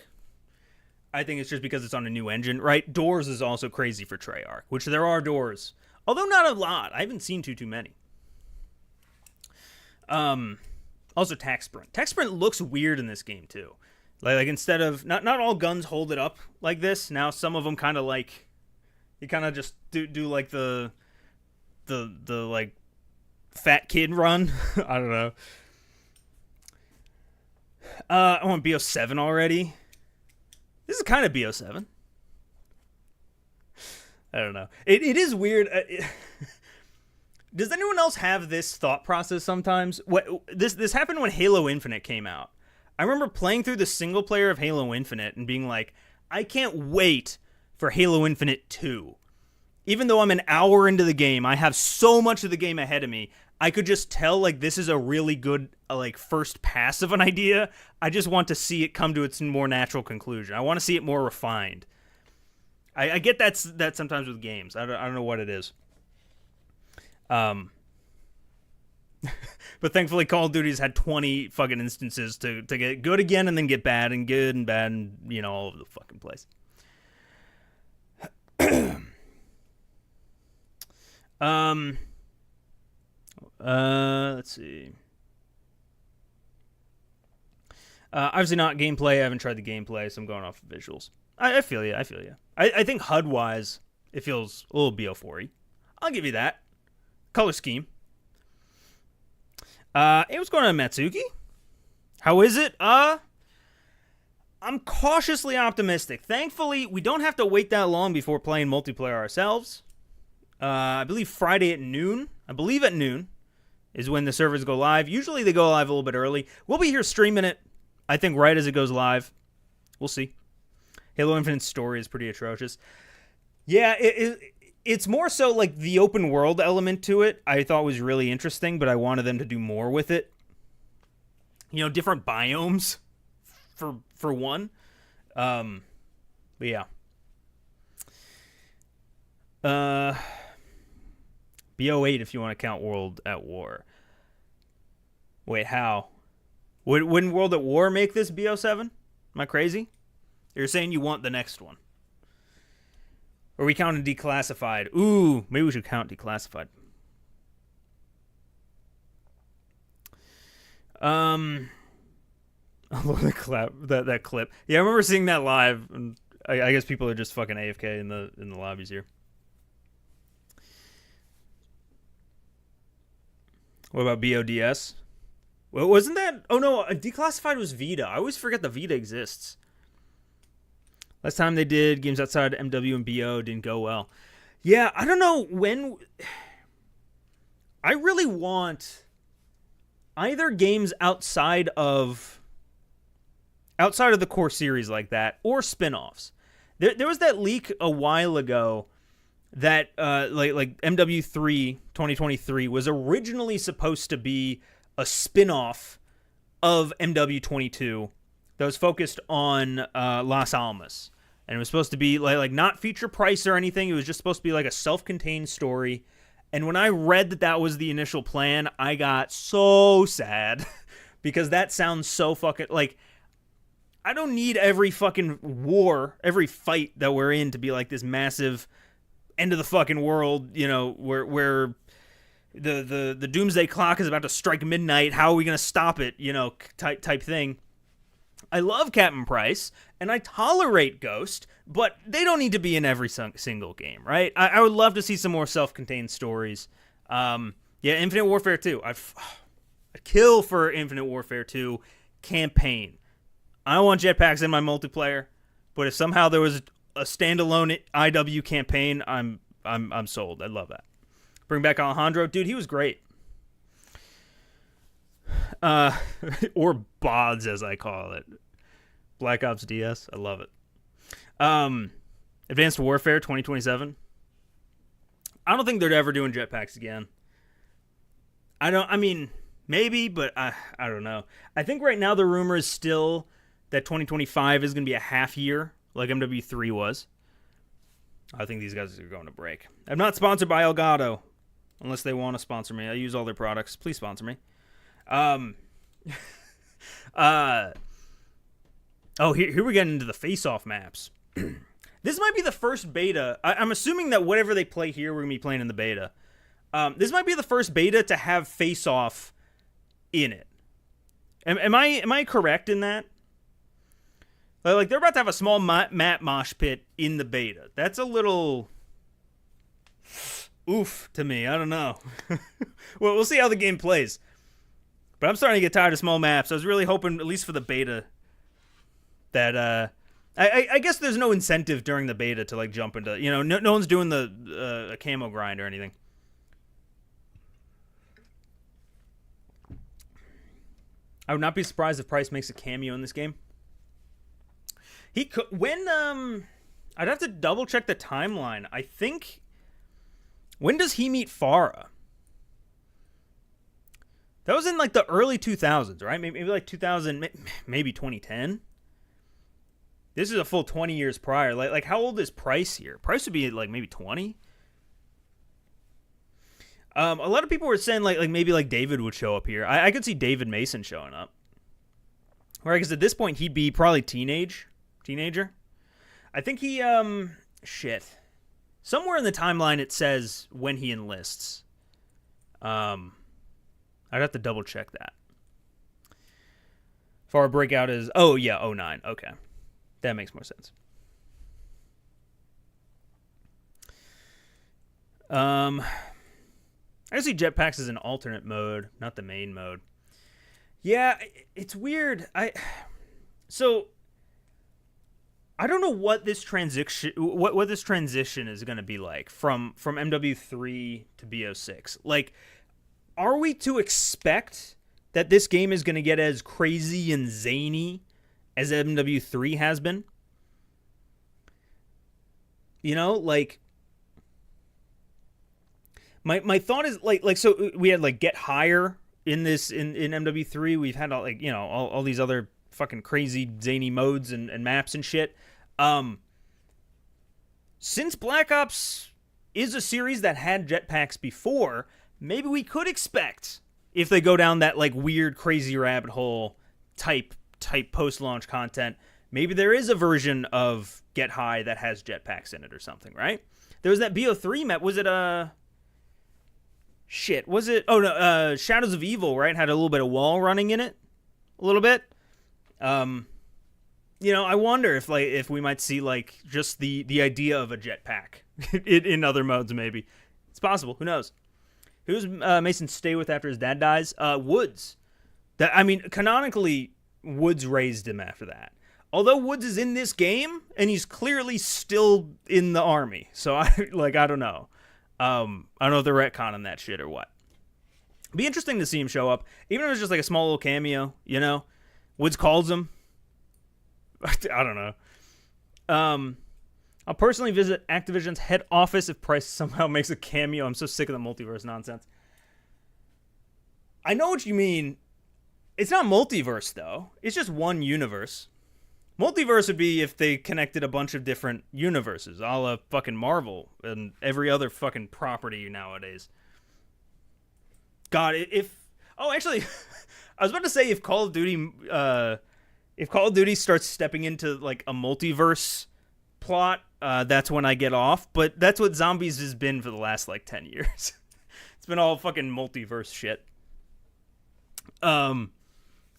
I think it's just because it's on a new engine, right? Doors is also crazy for Treyarch, which there are doors. Although not a lot. I haven't seen too many. Also, Tac Sprint. Tac Sprint looks weird in this game, too. Like instead of... Not all guns hold it up like this. Now, some of them kind of, like... You kind of just do like, the like... fat kid run. I don't know. I want BO7 already. This is kind of BO7. I don't know. It is weird. Does anyone else have this thought process sometimes? This happened when Halo Infinite came out. I remember playing through the single player of Halo Infinite and being like, I can't wait for Halo Infinite 2. Even though I'm an hour into the game, I have so much of the game ahead of me. I could just tell, like, this is a really good, like, first pass of an idea. I just want to see it come to its more natural conclusion. I want to see it more refined. I get that sometimes with games. I don't know what it is. But thankfully, Call of Duty's had 20 fucking instances to get good again and then get bad and good and bad and, all over the fucking place. Let's see. Obviously not gameplay. I haven't tried the gameplay, so I'm going off of visuals. I feel you. I think HUD-wise, it feels a little BO4-y. I'll give you that. Color scheme. Hey, what's going on, Matsuki? How is it? I'm cautiously optimistic. Thankfully, we don't have to wait that long before playing multiplayer ourselves. I believe Friday at noon. Is when the servers go live. Usually they go live a little bit early. We'll be here streaming it, I think, right as it goes live. We'll see. Halo Infinite's story is pretty atrocious. Yeah, it's more so like the open world element to it I thought was really interesting, but I wanted them to do more with it. Different biomes for one. But yeah. BO8 if you want to count World at War. Wait, how? Wouldn't World at War make this BO7? Am I crazy? You're saying you want the next one. Or are we counting Declassified? Ooh, maybe we should count Declassified. I love that clip. Yeah, I remember seeing that live, and I guess people are just fucking AFK in the lobbies here. What about BODS? Well, wasn't that... Oh, no, Declassified was Vita. I always forget the Vita exists. Last time they did games outside MW and BO didn't go well. Yeah, I don't know when... I really want either games outside of the core series like that, or spin-offs. There was that leak a while ago that like MW3 2023 was originally supposed to be a spin-off of MW22 that was focused on Las Almas. and it was supposed to be like not feature price or anything. It was just supposed to be like a self-contained story. And when I read that was the initial plan, I got so sad because that sounds so fucking like I don't need every fucking war, every fight that we're in to be like this massive end of the fucking world, where the doomsday clock is about to strike midnight. How are we gonna stop it? Type thing. I love Captain Price and I tolerate Ghost, but they don't need to be in every single game, right? I would love to see some more self-contained stories. Infinite Warfare 2. I'd kill for Infinite Warfare 2 campaign. I don't want jetpacks in my multiplayer, but if somehow there was a standalone IW campaign, I'm sold. I love that. Bring back Alejandro, dude. He was great. Or BODS as I call it, Black Ops DS. I love it. Advanced Warfare 2027. I don't think they're ever doing jetpacks again. Maybe, but I don't know. I think right now the rumor is still that 2025 is going to be a half year, like MW3 was. I think these guys are going to break. I'm not sponsored by Elgato, unless they want to sponsor me. I use all their products. Please sponsor me. Here we're getting into the face-off maps. This might be the first beta. I'm assuming that whatever they play here, we're going to be playing in the beta. This might be the first beta to have face-off in it. Am I correct in that? Like, they're about to have a small map mosh pit in the beta. That's a little oof to me. I don't know. Well, we'll see how the game plays. But I'm starting to get tired of small maps. I was really hoping, at least for the beta, that I guess there's no incentive during the beta to like jump into, no one's doing the a camo grind or anything. I would not be surprised if Price makes a cameo in this game. He could I'd have to double check the timeline. I think, when does he meet Farah? That was in like the early 2000s, right? Maybe like 2000, maybe 2010. This is a full 20 years prior. Like how old is Price here? Price would be like maybe 20. A lot of people were saying like maybe like David would show up here. I could see David Mason showing up. Or I guess at this point he'd be probably teenager. I think he somewhere in the timeline it says when he enlists. I'd have to double check that. Far breakout is 09. Okay. That makes more sense. I see jetpacks as an alternate mode, not the main mode. Yeah, it's weird. I don't know what this transition is going to be like from MW3 to BO6. Like, are we to expect that this game is going to get as crazy and zany as MW3 has been? Like, my thought is like so we had like Get Higher in this in MW3. We've had all these other fucking crazy zany modes and maps and shit. Since Black Ops is a series that had jetpacks before, maybe we could expect, if they go down that like weird crazy rabbit hole type post-launch content, maybe there is a version of Get High that has jetpacks in it or something, right? There was that BO3 map. Was it Shadows of Evil, right? Had a little bit of wall running in it. A little bit. I wonder if we might see like just the idea of a jetpack in other modes, maybe. It's possible. Who knows? Who's Mason stay with after his dad dies? Woods. Canonically, Woods raised him after that. Although Woods is in this game, and he's clearly still in the army. So, I don't know. I don't know if they're retconning that shit or what. It'd be interesting to see him show up. Even if it was just like a small little cameo, Woods calls him. I don't know. I'll personally visit Activision's head office if Price somehow makes a cameo. I'm so sick of the multiverse nonsense. I know what you mean. It's not multiverse, though. It's just one universe. Multiverse would be if they connected a bunch of different universes, a la fucking Marvel and every other fucking property nowadays. God, actually, I was about to say if Call of Duty starts stepping into like a multiverse plot, that's when I get off. But that's what Zombies has been for the last like 10 years. It's been all fucking multiverse shit.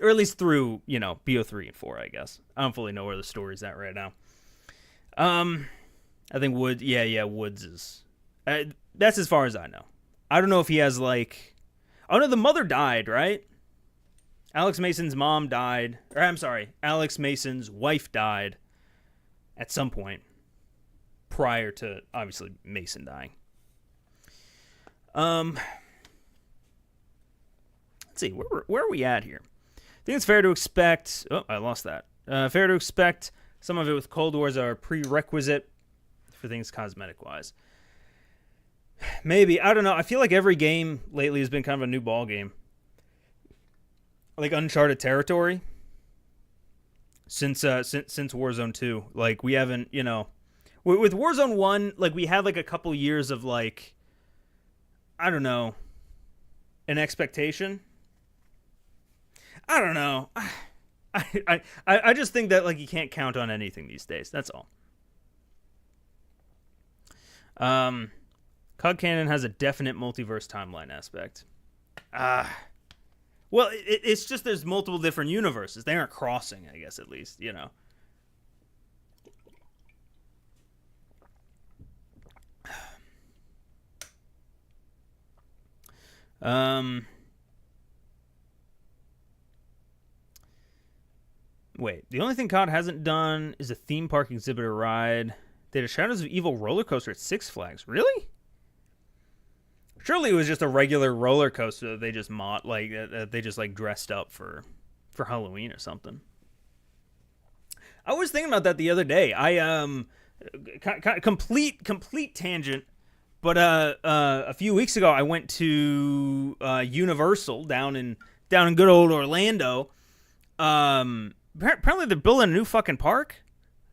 Or at least through, BO3 and 4, I guess. I don't fully know where the story's at right now. I think Woods is... that's as far as I know. I don't know if he has, like... Oh, no, the mother died, right? Alex Mason's mom died. Or, I'm sorry, Alex Mason's wife died at some point prior to, obviously, Mason dying. Let's see, where are we at here? I think it's fair to expect... Oh, I lost that. Fair to expect some of it with Cold War as a prerequisite for things cosmetic-wise. Maybe. I don't know. I feel like every game lately has been kind of a new ball game. Like uncharted territory. Since Warzone 2. Like, we haven't, With Warzone 1, like, we had, like, a couple years of, like... I don't know. An expectation. I don't know. I just think that like you can't count on anything these days. That's all. COD Canon has a definite multiverse timeline aspect. Well, it's just there's multiple different universes. They aren't crossing, I guess, at least, Wait, the only thing COD hasn't done is a theme park exhibitor ride. They had a Shadows of Evil roller coaster at Six Flags. Really? Surely it was just a regular roller coaster that they just dressed up for Halloween or something. I was thinking about that the other day. Complete tangent, but a few weeks ago I went to Universal down in good old Orlando. Apparently they're building a new fucking park.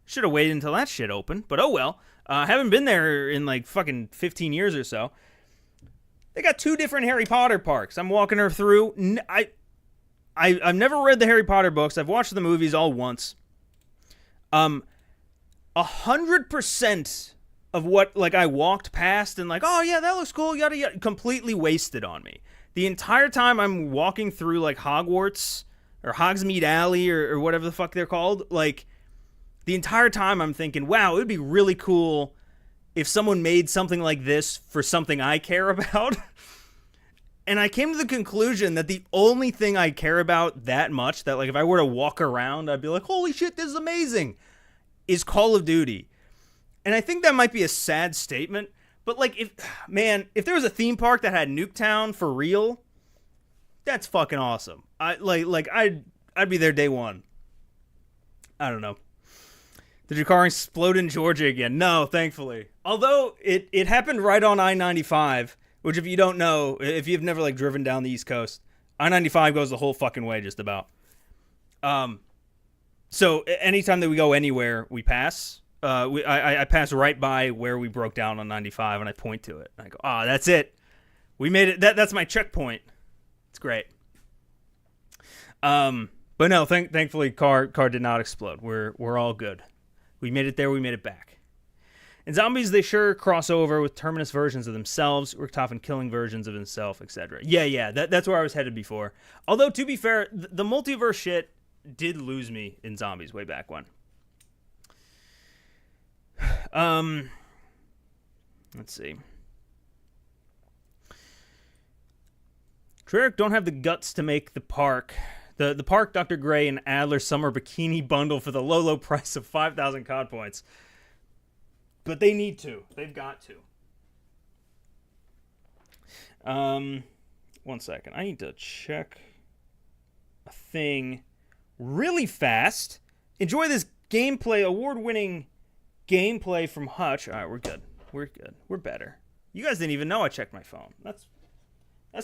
Should have waited until that shit opened, but oh well. I haven't been there in like fucking 15 years or so. They got 2 different Harry Potter parks. I'm walking her through. I've never read the Harry Potter books. I've watched the movies all once. 100% of what like I walked past and like, oh yeah, that looks cool, yada yada, completely wasted on me. The entire time I'm walking through like Hogwarts or Hogsmeade Alley or whatever the fuck they're called, like, the entire time I'm thinking, wow, it would be really cool if someone made something like this for something I care about. And I came to the conclusion that the only thing I care about that much, that like if I were to walk around, I'd be like, holy shit, this is amazing, is Call of Duty. And I think that might be a sad statement, but like if there was a theme park that had Nuketown for real, that's fucking awesome. I'd be there day one. I don't know. Did your car explode in Georgia again? No, thankfully. Although it happened right on I-95, which if you don't know, if you've never like driven down the East Coast, I-95 goes the whole fucking way just about. So anytime that we go anywhere, we pass. I pass right by where we broke down on 95, and I point to it. And I go, that's it. We made it. That's my checkpoint. It's great. But no, thankfully, car did not explode. We're all good. We made it there. We made it back. In Zombies, they sure cross over with Terminus versions of themselves, Richtofen killing versions of himself, etc. Yeah. That's where I was headed before. Although, to be fair, the multiverse shit did lose me in Zombies way back when. Let's see. Treyarch don't have the guts to make the park. The Park, Dr. Gray, and Adler Summer Bikini bundle for the low price of 5,000 COD points. But they need to. They've got to. 1 second. I need to check a thing really fast. Enjoy this gameplay, award-winning gameplay from Hutch. All right, we're good. We're good. We're better. You guys didn't even know I checked my phone. That's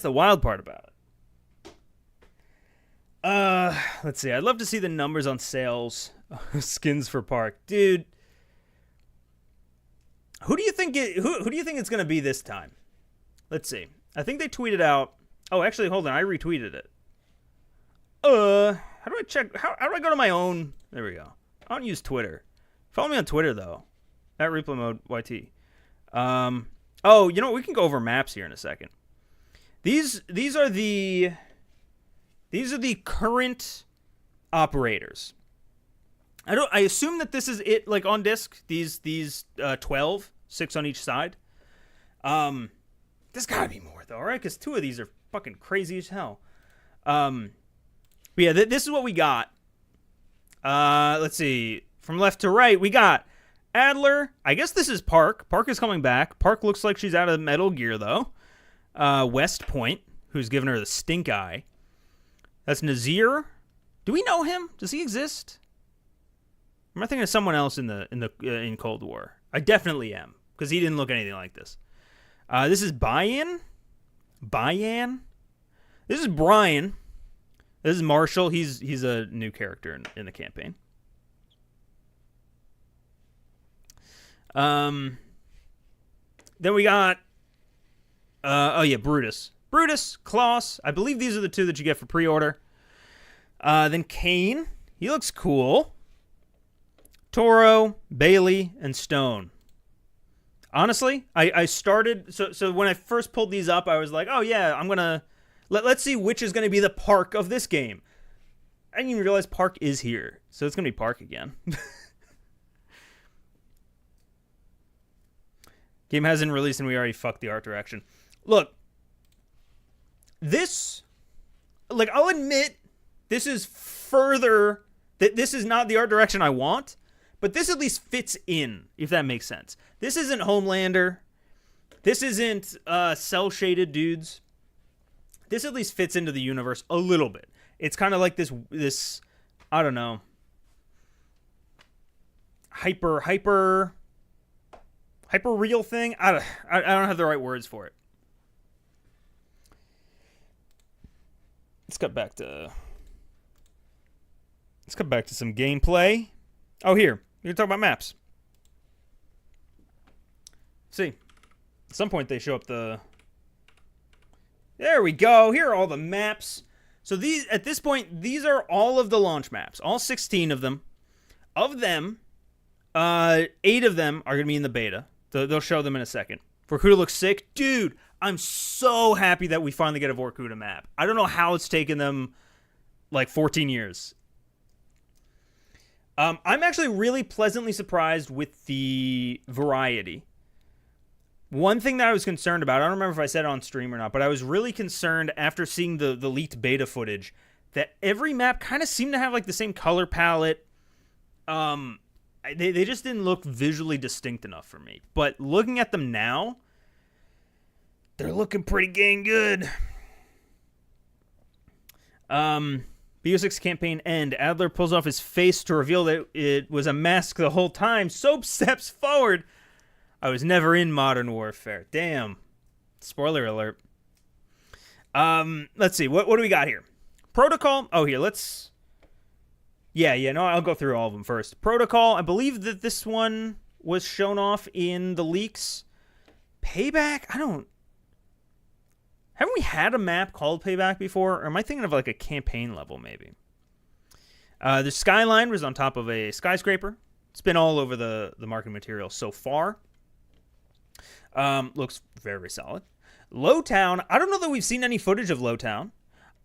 the wild part about it. Let's see. I'd love to see the numbers on sales Skins for Park, dude. Who do you think who do you think it's gonna be this time? Let's see. I think they tweeted out. Oh, actually, hold on. I retweeted it. How do I check? How do I go to my own? There we go. I don't use Twitter. Follow me on Twitter though. At Replay Mode YT. Oh, you know what? We can go over maps here in a second. These are the current operators. I assume that this is it, like on disc. These 12, 6 on each side. There's gotta be more though, right? Because 2 of these are fucking crazy as hell. But yeah, this is what we got. Let's see. From left to right, we got Adler. I guess this is Park. Park is coming back. Park looks like she's out of Metal Gear though. West Point, who's giving her the stink eye. That's Nazir. Do we know him? Does he exist? Am I thinking of someone else in Cold War? I definitely am, because he didn't look anything like this. This is Bayan. This is Brian. This is Marshall. He's a new character in the campaign. Then we got Brutus, Klaus. I believe these are the 2 that you get for pre-order. Then Kane. He looks cool. Toro, Bailey, and Stone. Honestly, I started... So when I first pulled these up, I was like, oh yeah, I'm going to... Let's see which is going to be the Park of this game. I didn't even realize Park is here. So it's going to be Park again. Game hasn't released and we already fucked the art direction. Look. This... Like, I'll admit, this is further... This is not the art direction I want. But this at least fits in, if that makes sense. This isn't Homelander. This isn't cell-shaded dudes. This at least fits into the universe a little bit. It's kind of like this, I don't know, hyper real thing. I don't have the right words for it. Let's cut back to some gameplay. Oh, here. We can talk about maps. See. At some point they show up the... There we go. Here are all the maps. So these, at this point, these are all of the launch maps. All 16 of them. Of them, 8 of them are going to be in the beta. They'll show them in a second. Vorkuta looks sick. Dude, I'm so happy that we finally get a Vorkuta map. I don't know how it's taken them, like, 14 years. I'm actually really pleasantly surprised with the variety. One thing that I was concerned about, I don't remember if I said it on stream or not, but I was really concerned after seeing the leaked beta footage that every map kind of seemed to have like the same color palette. They just didn't look visually distinct enough for me. But looking at them now, they're looking pretty dang good. BO6 campaign end. Adler pulls off his face to reveal that it was a mask the whole time. Soap steps forward. I was never in Modern Warfare. Damn. Spoiler alert. Let's see. What do we got here? Protocol. Oh, here. Let's... Yeah, no, I'll go through all of them first. Protocol. I believe that this one was shown off in the leaks. Payback? Haven't we had a map called Payback before? Or am I thinking of like a campaign level maybe? The skyline was on top of a skyscraper. It's been all over the marketing material so far. Looks very solid. Lowtown. I don't know that we've seen any footage of Lowtown.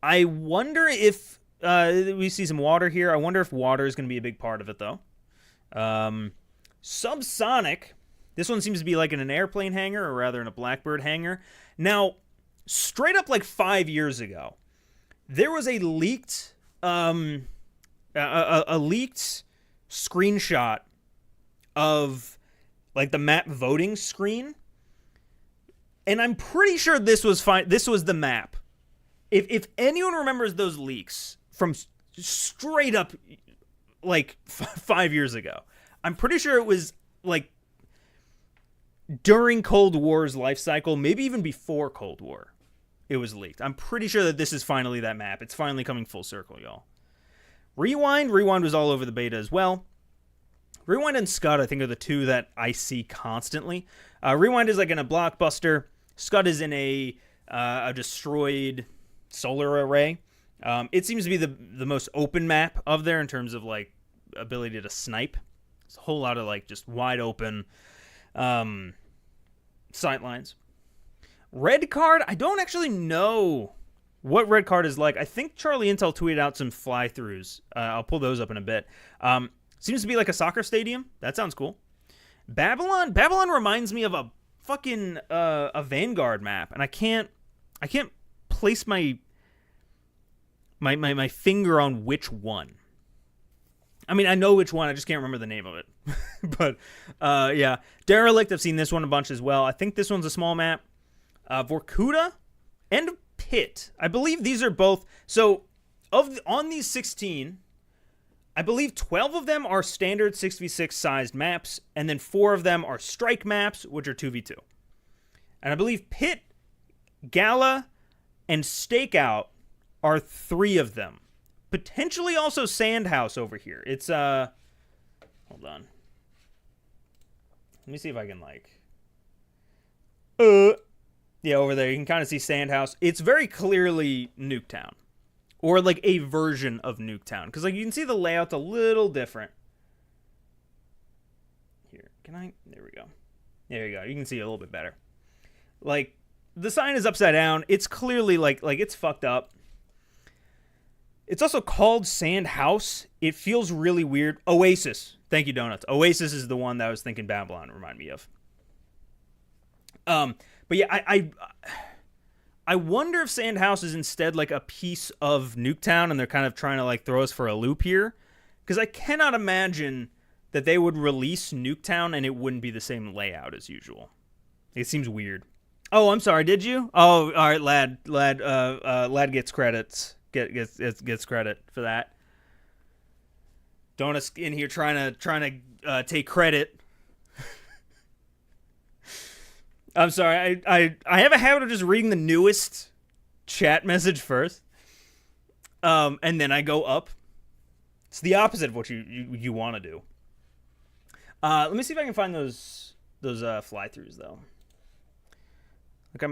I wonder if we see some water here. I wonder if water is going to be a big part of it though. Subsonic. This one seems to be like in an airplane hangar, or rather in a Blackbird hangar. Now, straight up like 5 years ago, there was a leaked leaked screenshot of like the map voting screen, and I'm pretty sure this was fine. This was the map. If anyone remembers those leaks from straight up like 5 years ago, I'm pretty sure it was like during Cold War's life cycle, maybe even before Cold War, it was leaked. I'm pretty sure that this is finally that map. It's finally coming full circle, y'all. Rewind was all over the beta as well. Rewind and Scud, I think, are the two that I see constantly. Rewind is like in a blockbuster. Scud is in a destroyed solar array. It seems to be the most open map of there in terms of like ability to snipe. It's a whole lot of like just wide open sight lines. Red Card, I don't actually know what Red Card is like. I think Charlie Intel tweeted out some fly-throughs. I'll pull those up in a bit. Seems to be like a soccer stadium. That sounds cool. Babylon reminds me of a fucking a Vanguard map, and I can't place my finger on which one. I mean, I know which one. I just can't remember the name of it. But yeah, Derelict. I've seen this one a bunch as well. I think this one's a small map. Vorkuta and Pit. I believe these are both. So on these 16, I believe 12 of them are standard 6v6 sized maps, and then 4 of them are strike maps, which are 2v2. And I believe Pit, Gala, and Stakeout are 3 of them. Potentially also Sandhouse over here. It's hold on. Let me see if I can yeah, over there you can kind of see Sandhouse. It's very clearly Nuketown, or like a version of Nuketown, because like you can see the layout's a little different. Here, there we go. There you go. You can see it a little bit better. Like the sign is upside down. It's clearly like it's fucked up. It's also called Sandhouse. It feels really weird. Oasis. Thank you, Donuts. Oasis is the one that I was thinking Babylon remind me of. But yeah, I wonder if Sandhouse is instead like a piece of Nuketown, and they're kind of trying to like throw us for a loop here, because I cannot imagine that they would release Nuketown and it wouldn't be the same layout as usual. It seems weird. Oh, I'm sorry. Did you? Oh, all right, lad gets credits. Gets credit for that. Donuts in here trying to take credit. I'm sorry. I have a habit of just reading the newest chat message first, and then I go up. It's the opposite of what you want to do. Let me see if I can find those fly-throughs though. Like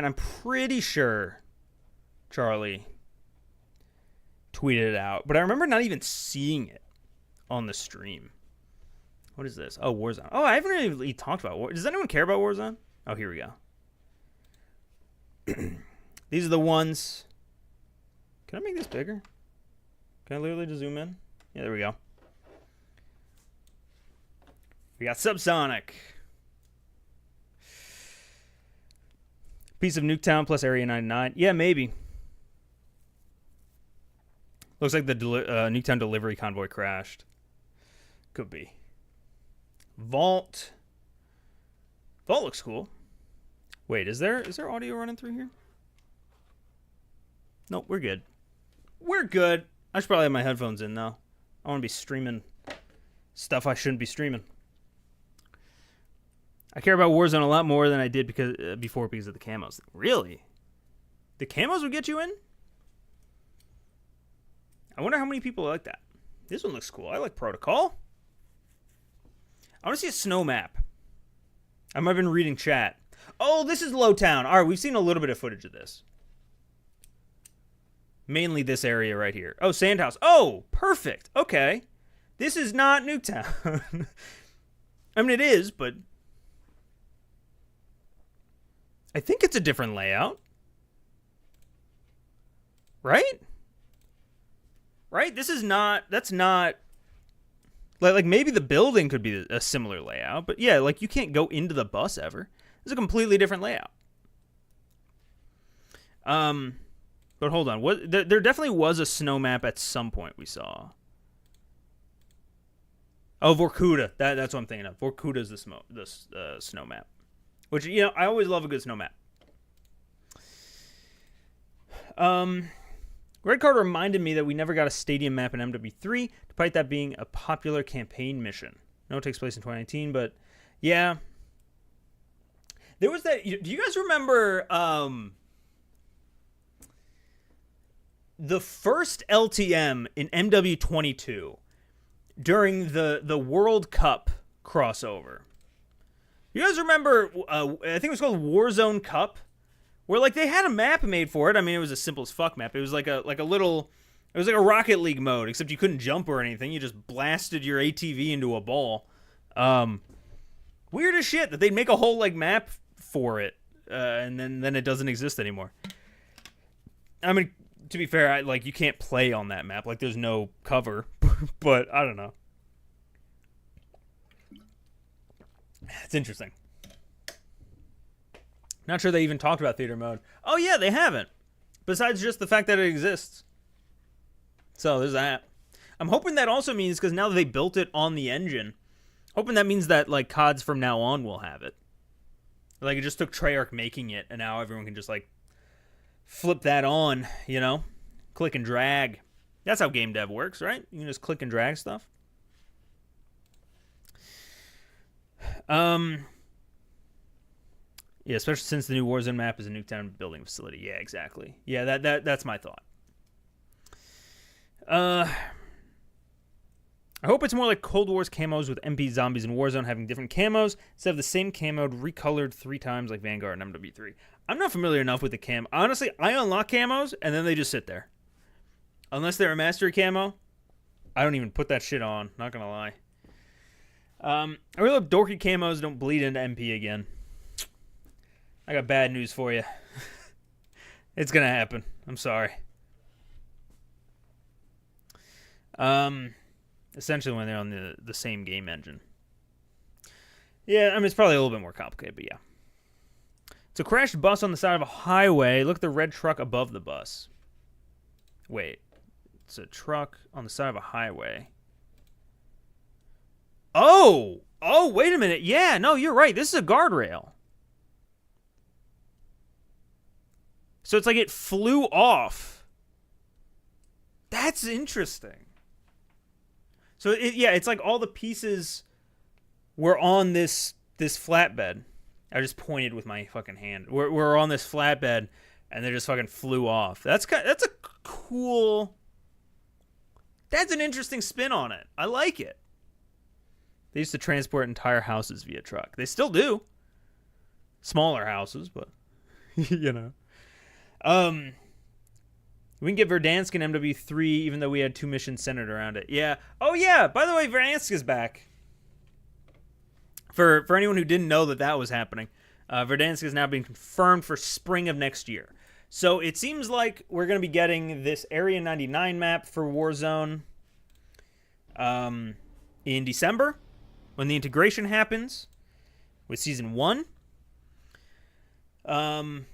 I'm pretty sure Charlie tweeted it out, but I remember not even seeing it on the stream. What is this? Oh, Warzone. Oh, I haven't really talked about Warzone. Does anyone care about Warzone? Oh, here we go. These are the ones. Can I make this bigger? Can I literally just zoom in? Yeah, there we go. We got Subsonic. Piece of Nuketown plus Area 99. Yeah, maybe. Looks like the Nuketown delivery convoy crashed. Could be. Vault. Vault looks cool. Wait, is there audio running through here? Nope, we're good. We're good. I should probably have my headphones in though. I want to be streaming stuff I shouldn't be streaming. I care about Warzone a lot more than I did before because of the camos. Really? The camos would get you in? I wonder how many people like that. This one looks cool. I like Protocol. I want to see a snow map. I might have been reading chat. Oh, this is Lowtown. All right, we've seen a little bit of footage of this. Mainly this area right here. Oh, Sandhouse. Oh, perfect. Okay. This is not Nuketown. I mean, it is, but I think it's a different layout. Right? Right? This is not... That's not... Like maybe the building could be a similar layout, but yeah, like you can't go into the bus ever. It's a completely different layout. But hold on. There definitely was a snow map at some point we saw. Oh, Vorkuta. That's what I'm thinking of. Vorkuta is the snow map. Which, you know, I always love a good snow map. Red Card reminded me that we never got a stadium map in MW3, despite that being a popular campaign mission. No, it takes place in 2019, but yeah. There was that... Do you guys remember... the first LTM in MW22 during the World Cup crossover. You guys remember, I think it was called Warzone Cup, where like they had a map made for it. I mean, it was a simple as fuck map. It was like a little, it was like a Rocket League mode, except you couldn't jump or anything. You just blasted your ATV into a ball. Weird as shit that they'd make a whole like map for it, and then it doesn't exist anymore. I mean, to be fair, like you can't play on that map. Like there's no cover, but I don't know. It's interesting. Not sure they even talked about theater mode. Oh yeah, they haven't. Besides just the fact that it exists. So there's that. I'm hoping that also means, because now that they built it on the engine, hoping that means that like CODs from now on will have it. Like it just took Treyarch making it, and now everyone can just like flip that on, you know? Click and drag. That's how game dev works, right? You can just click and drag stuff. Yeah, especially since the new Warzone map is a Nuketown building facility. Yeah, exactly. Yeah, that's my thought. I hope it's more like Cold War's camos with MP zombies and Warzone having different camos instead of the same camo recolored 3 times like Vanguard and MW3. I'm not familiar enough with the cam. Honestly, I unlock camos and then they just sit there. Unless they're a mastery camo, I don't even put that shit on. Not gonna lie. I really hope dorky camos don't bleed into MP again. I got bad news for you. It's gonna happen. I'm sorry. Essentially when they're on the same game engine. Yeah, I mean, it's probably a little bit more complicated, but yeah. It's a crashed bus on the side of a highway. Look at the red truck above the bus. Wait. It's a truck on the side of a highway. Oh! Oh, wait a minute. Yeah, no, you're right. This is a guardrail. So it's like it flew off. That's interesting. So, it's like all the pieces were on this flatbed. I just pointed with my fucking hand. We're on this flatbed, and they just fucking flew off. That's a cool... That's an interesting spin on it. I like it. They used to transport entire houses via truck. They still do. Smaller houses, but, you know. We can get Verdansk in MW3 even though we had 2 missions centered around it. Yeah. Oh, yeah. By the way, Verdansk is back. For anyone who didn't know that was happening, Verdansk has now been confirmed for spring of next year. So it seems like we're going to be getting this Area 99 map for Warzone in December when the integration happens with Season 1. And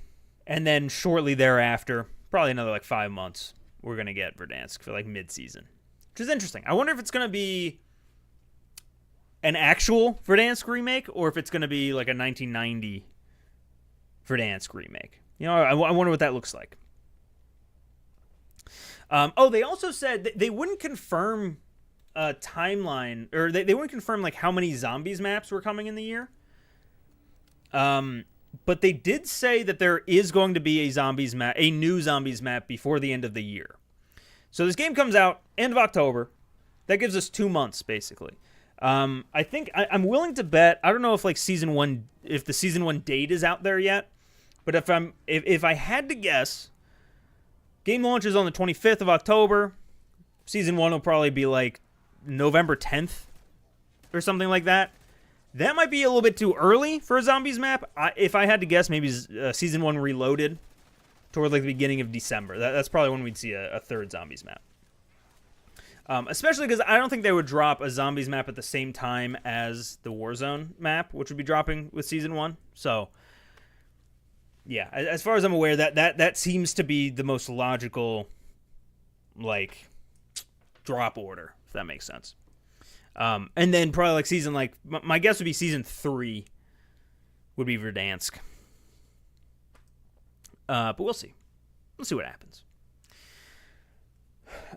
then shortly thereafter, probably another like 5 months, we're going to get Verdansk for like mid-season. Which is interesting. I wonder if it's going to be an actual Verdansk remake or if it's going to be like a 1990 Verdansk remake. You know, I wonder what that looks like. They also said they wouldn't confirm a timeline, or they wouldn't confirm like how many zombies maps were coming in the year. But they did say that there is going to be a new zombies map before the end of the year. So this game comes out end of October. That gives us 2 months basically. I think I'm willing to bet. I don't know if like if the season 1 date is out there yet. But if I had to guess, game launches on the 25th of October. Season 1 will probably be like November 10th or something like that. That might be a little bit too early for a zombies map. If I had to guess, maybe Season 1 Reloaded toward like the beginning of December. That's probably when we'd see a third zombies map. Especially because I don't think they would drop a zombies map at the same time as the Warzone map, which would be dropping with Season 1. So... yeah, as far as I'm aware, that seems to be the most logical, like, drop order, if that makes sense. And then probably like my guess would be Season 3 would be Verdansk. But we'll see. We'll see what happens.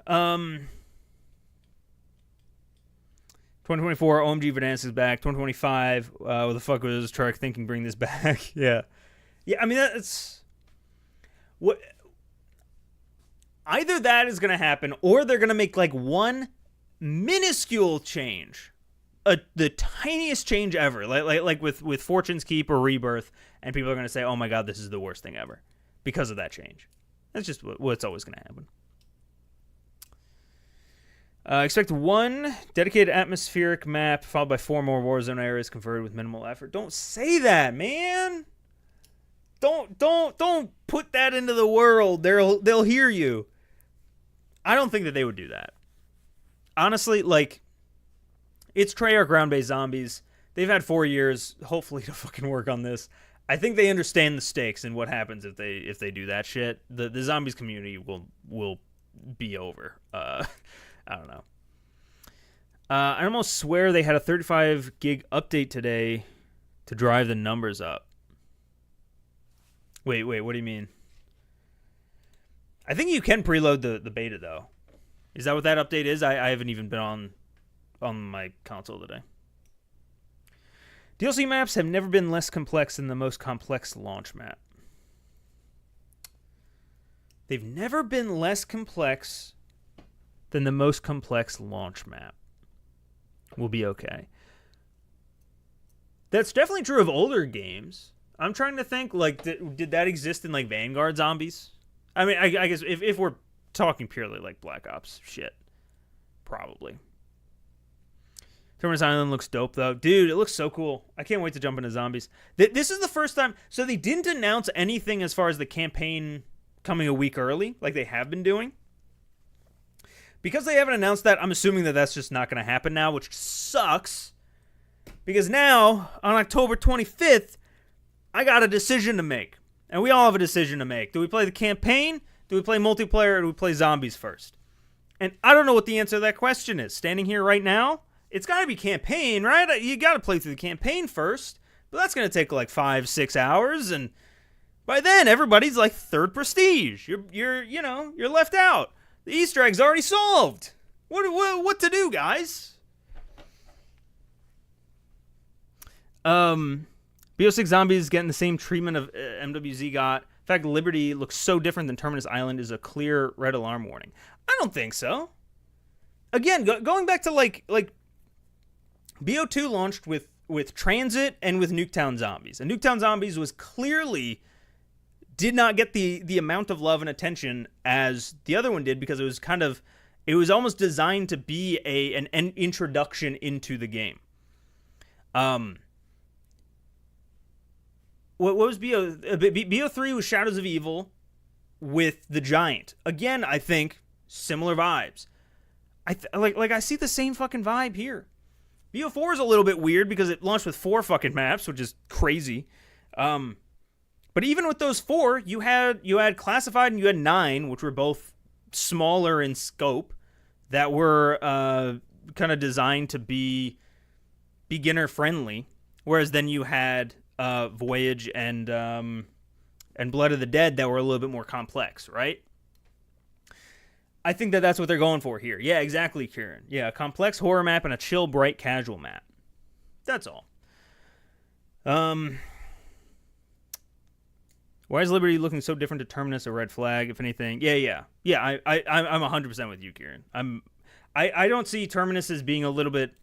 2024 OMG Verdansk is back. 2025, what the fuck was Treyarch thinking bring this back? Yeah. Yeah, I mean, that's what Either that is going to happen, or they're going to make like one minuscule change, the tiniest change ever, like with Fortune's Keep or Rebirth, and people are going to say, "Oh my God, this is the worst thing ever," because of that change. That's just what's always going to happen. Expect one dedicated atmospheric map followed by 4 more Warzone areas converted with minimal effort. Don't say that, man. Don't put that into the world. They'll hear you. I don't think that they would do that. Honestly, like, it's Treyarch ground-based zombies. They've had 4 years, hopefully, to fucking work on this. I think they understand the stakes and what happens if they do that shit. The zombies community will be over. I don't know. I almost swear they had a 35 gig update today to drive the numbers up. Wait, what do you mean? I think you can preload the beta, though. Is that what that update is? I haven't even been on my console today. DLC maps have never been less complex than the most complex launch map. They've never been less complex than the most complex launch map. We'll be okay. That's definitely true of older games. I'm trying to think, like, did that exist in, like, Vanguard zombies? I mean, I guess if we're talking purely, like, Black Ops shit, probably. Terminus Island looks dope, though. Dude, it looks so cool. I can't wait to jump into zombies. This is the first time... So they didn't announce anything as far as the campaign coming a week early, like they have been doing. Because they haven't announced that, I'm assuming that that's just not going to happen now, which sucks. Because now, on October 25th, I got a decision to make. And we all have a decision to make. Do we play the campaign? Do we play multiplayer? Or do we play zombies first? And I don't know what the answer to that question is. Standing here right now, it's got to be campaign, right? You got to play through the campaign first. But that's going to take like 5-6 hours. And by then, everybody's like third prestige. You're left out. The Easter egg's already solved. What to do, guys? BO6 Zombies getting the same treatment of MWZ got. In fact, Liberty looks so different than Terminus Island is a clear red alarm warning. I don't think so. Again, going back to like BO2 launched with Transit and with Nuketown Zombies. And Nuketown Zombies was clearly... did not get the amount of love and attention as the other one did because it was almost designed to be an introduction into the game. What was BO? BO3 was Shadows of Evil with the Giant. Again, I think similar vibes. I see the same fucking vibe here. BO4 is a little bit weird because it launched with 4 fucking maps, which is crazy. But even with those 4, you had Classified and you had 9, which were both smaller in scope, that were kind of designed to be beginner friendly. Whereas then you had Voyage and Blood of the Dead that were a little bit more complex, right? I think that's what they're going for here. Yeah, exactly, Kieran. Yeah, a complex horror map and a chill, bright, casual map. That's all. Why is Liberty looking so different to Terminus or Red Flag, if anything? Yeah. I'm 100% with you, Kieran. I don't see Terminus as being a little bit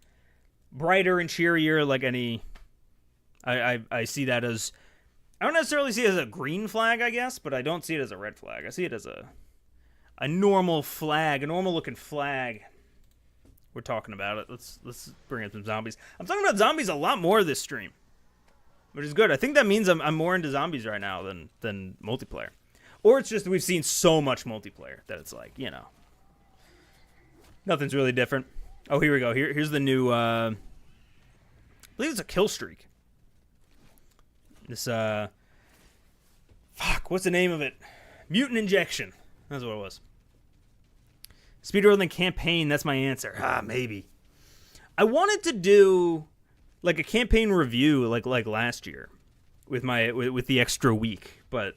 brighter and cheerier like any... I see that as... I don't necessarily see it as a green flag, I guess, but I don't see it as a red flag. I see it as a normal flag, a normal-looking flag. We're talking about it. Let's bring in some zombies. I'm talking about zombies a lot more this stream, which is good. I think that means I'm more into zombies right now than multiplayer. Or it's just that we've seen so much multiplayer that it's like, nothing's really different. Oh, here we go. Here's the new... I believe it's a kill streak. This, what's the name of it? Mutant Injection. That's what it was. Speedrunning campaign, that's my answer. Maybe. I wanted to do, like, a campaign review, like last year, with the extra week, but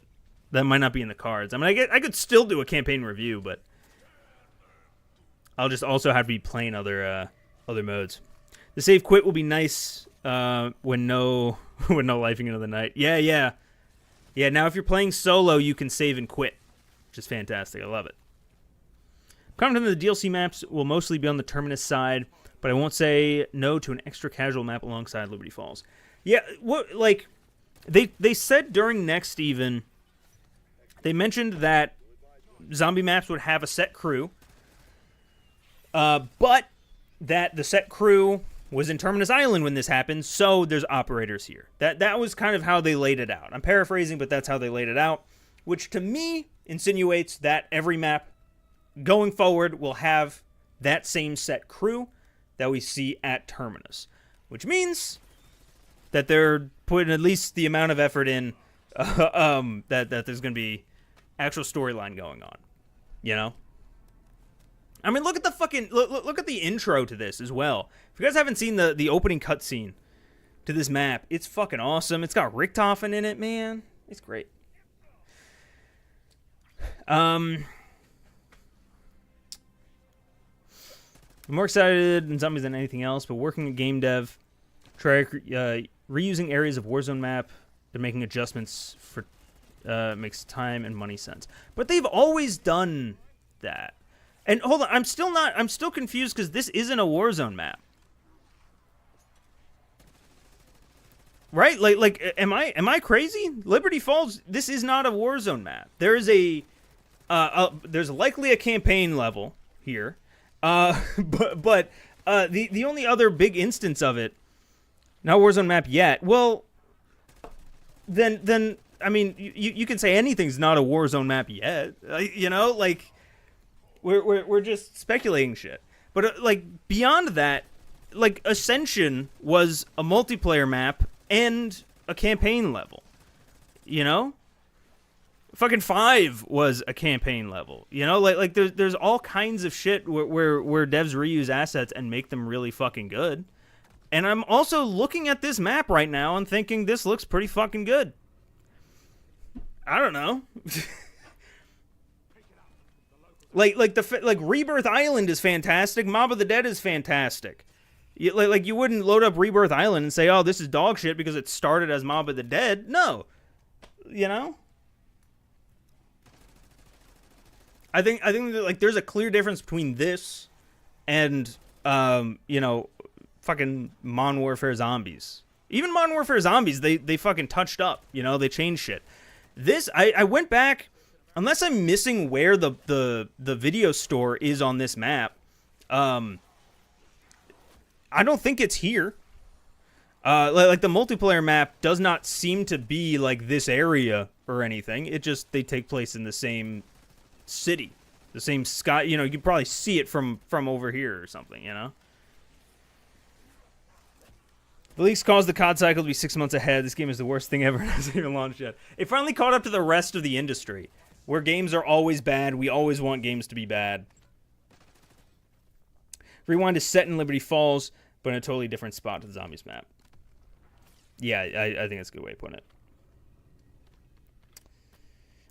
that might not be in the cards. I mean, I could still do a campaign review, but I'll just also have to be playing other modes. The save quit will be nice when no lifing into the night. Yeah. Now if you're playing solo, you can save and quit, which is fantastic. I love it. Confident that the DLC maps will mostly be on the Terminus side, but I won't say no to an extra casual map alongside Liberty Falls. Yeah, what like they said during Next even, they mentioned that zombie maps would have a set crew, but that the set crew was in Terminus Island when this happened, so there's operators here. That was kind of how they laid it out. I'm paraphrasing, but that's how they laid it out, which to me insinuates that every map going forward will have that same set crew that we see at Terminus, which means that they're putting at least the amount of effort in that there's going to be actual storyline going on, you know? I mean, look at the fucking look at the intro to this as well. If you guys haven't seen the opening cutscene to this map, it's fucking awesome. It's got Richthofen in it, man. It's great. I'm more excited in zombies than anything else, but working in game dev, try reusing areas of Warzone map and making adjustments for makes time and money sense. But they've always done that. And hold on, I'm still confused because this isn't a Warzone map. Right? Like am I crazy? Liberty Falls, this is not a Warzone map. There is there's likely a campaign level here. But the only other big instance of it, not Warzone map yet. Well, then I mean, you can say anything's not a Warzone map yet. You know, like we're just speculating shit. But like beyond that, like Ascension was a multiplayer map and a campaign level. You know? Fucking 5 was a campaign level, you know, like there's all kinds of shit where devs reuse assets and make them really fucking good. And I'm also looking at this map right now and thinking this looks pretty fucking good. I don't know. like Rebirth Island is fantastic. Mob of the Dead is fantastic. Like you wouldn't load up Rebirth Island and say, oh, this is dog shit because it started as Mob of the Dead. No, you know. I think that, like, there's a clear difference between this and you know, fucking Modern Warfare Zombies. Even Modern Warfare Zombies, they fucking touched up, you know, they changed shit. This I went back, unless I'm missing where the video store is on this map. I don't think it's here. Like the multiplayer map does not seem to be like this area or anything. It just they take place in the same city, the same sky. You know, you can probably see it from over here or something, you know. The leaks caused the COD cycle to be 6 months ahead. This game is the worst thing ever and hasn't even launched yet. It finally caught up to the rest of the industry, where games are always bad. We always want games to be bad. Rewind is set in Liberty Falls, but in a totally different spot to the Zombies map. Yeah, I think that's a good way of putting it.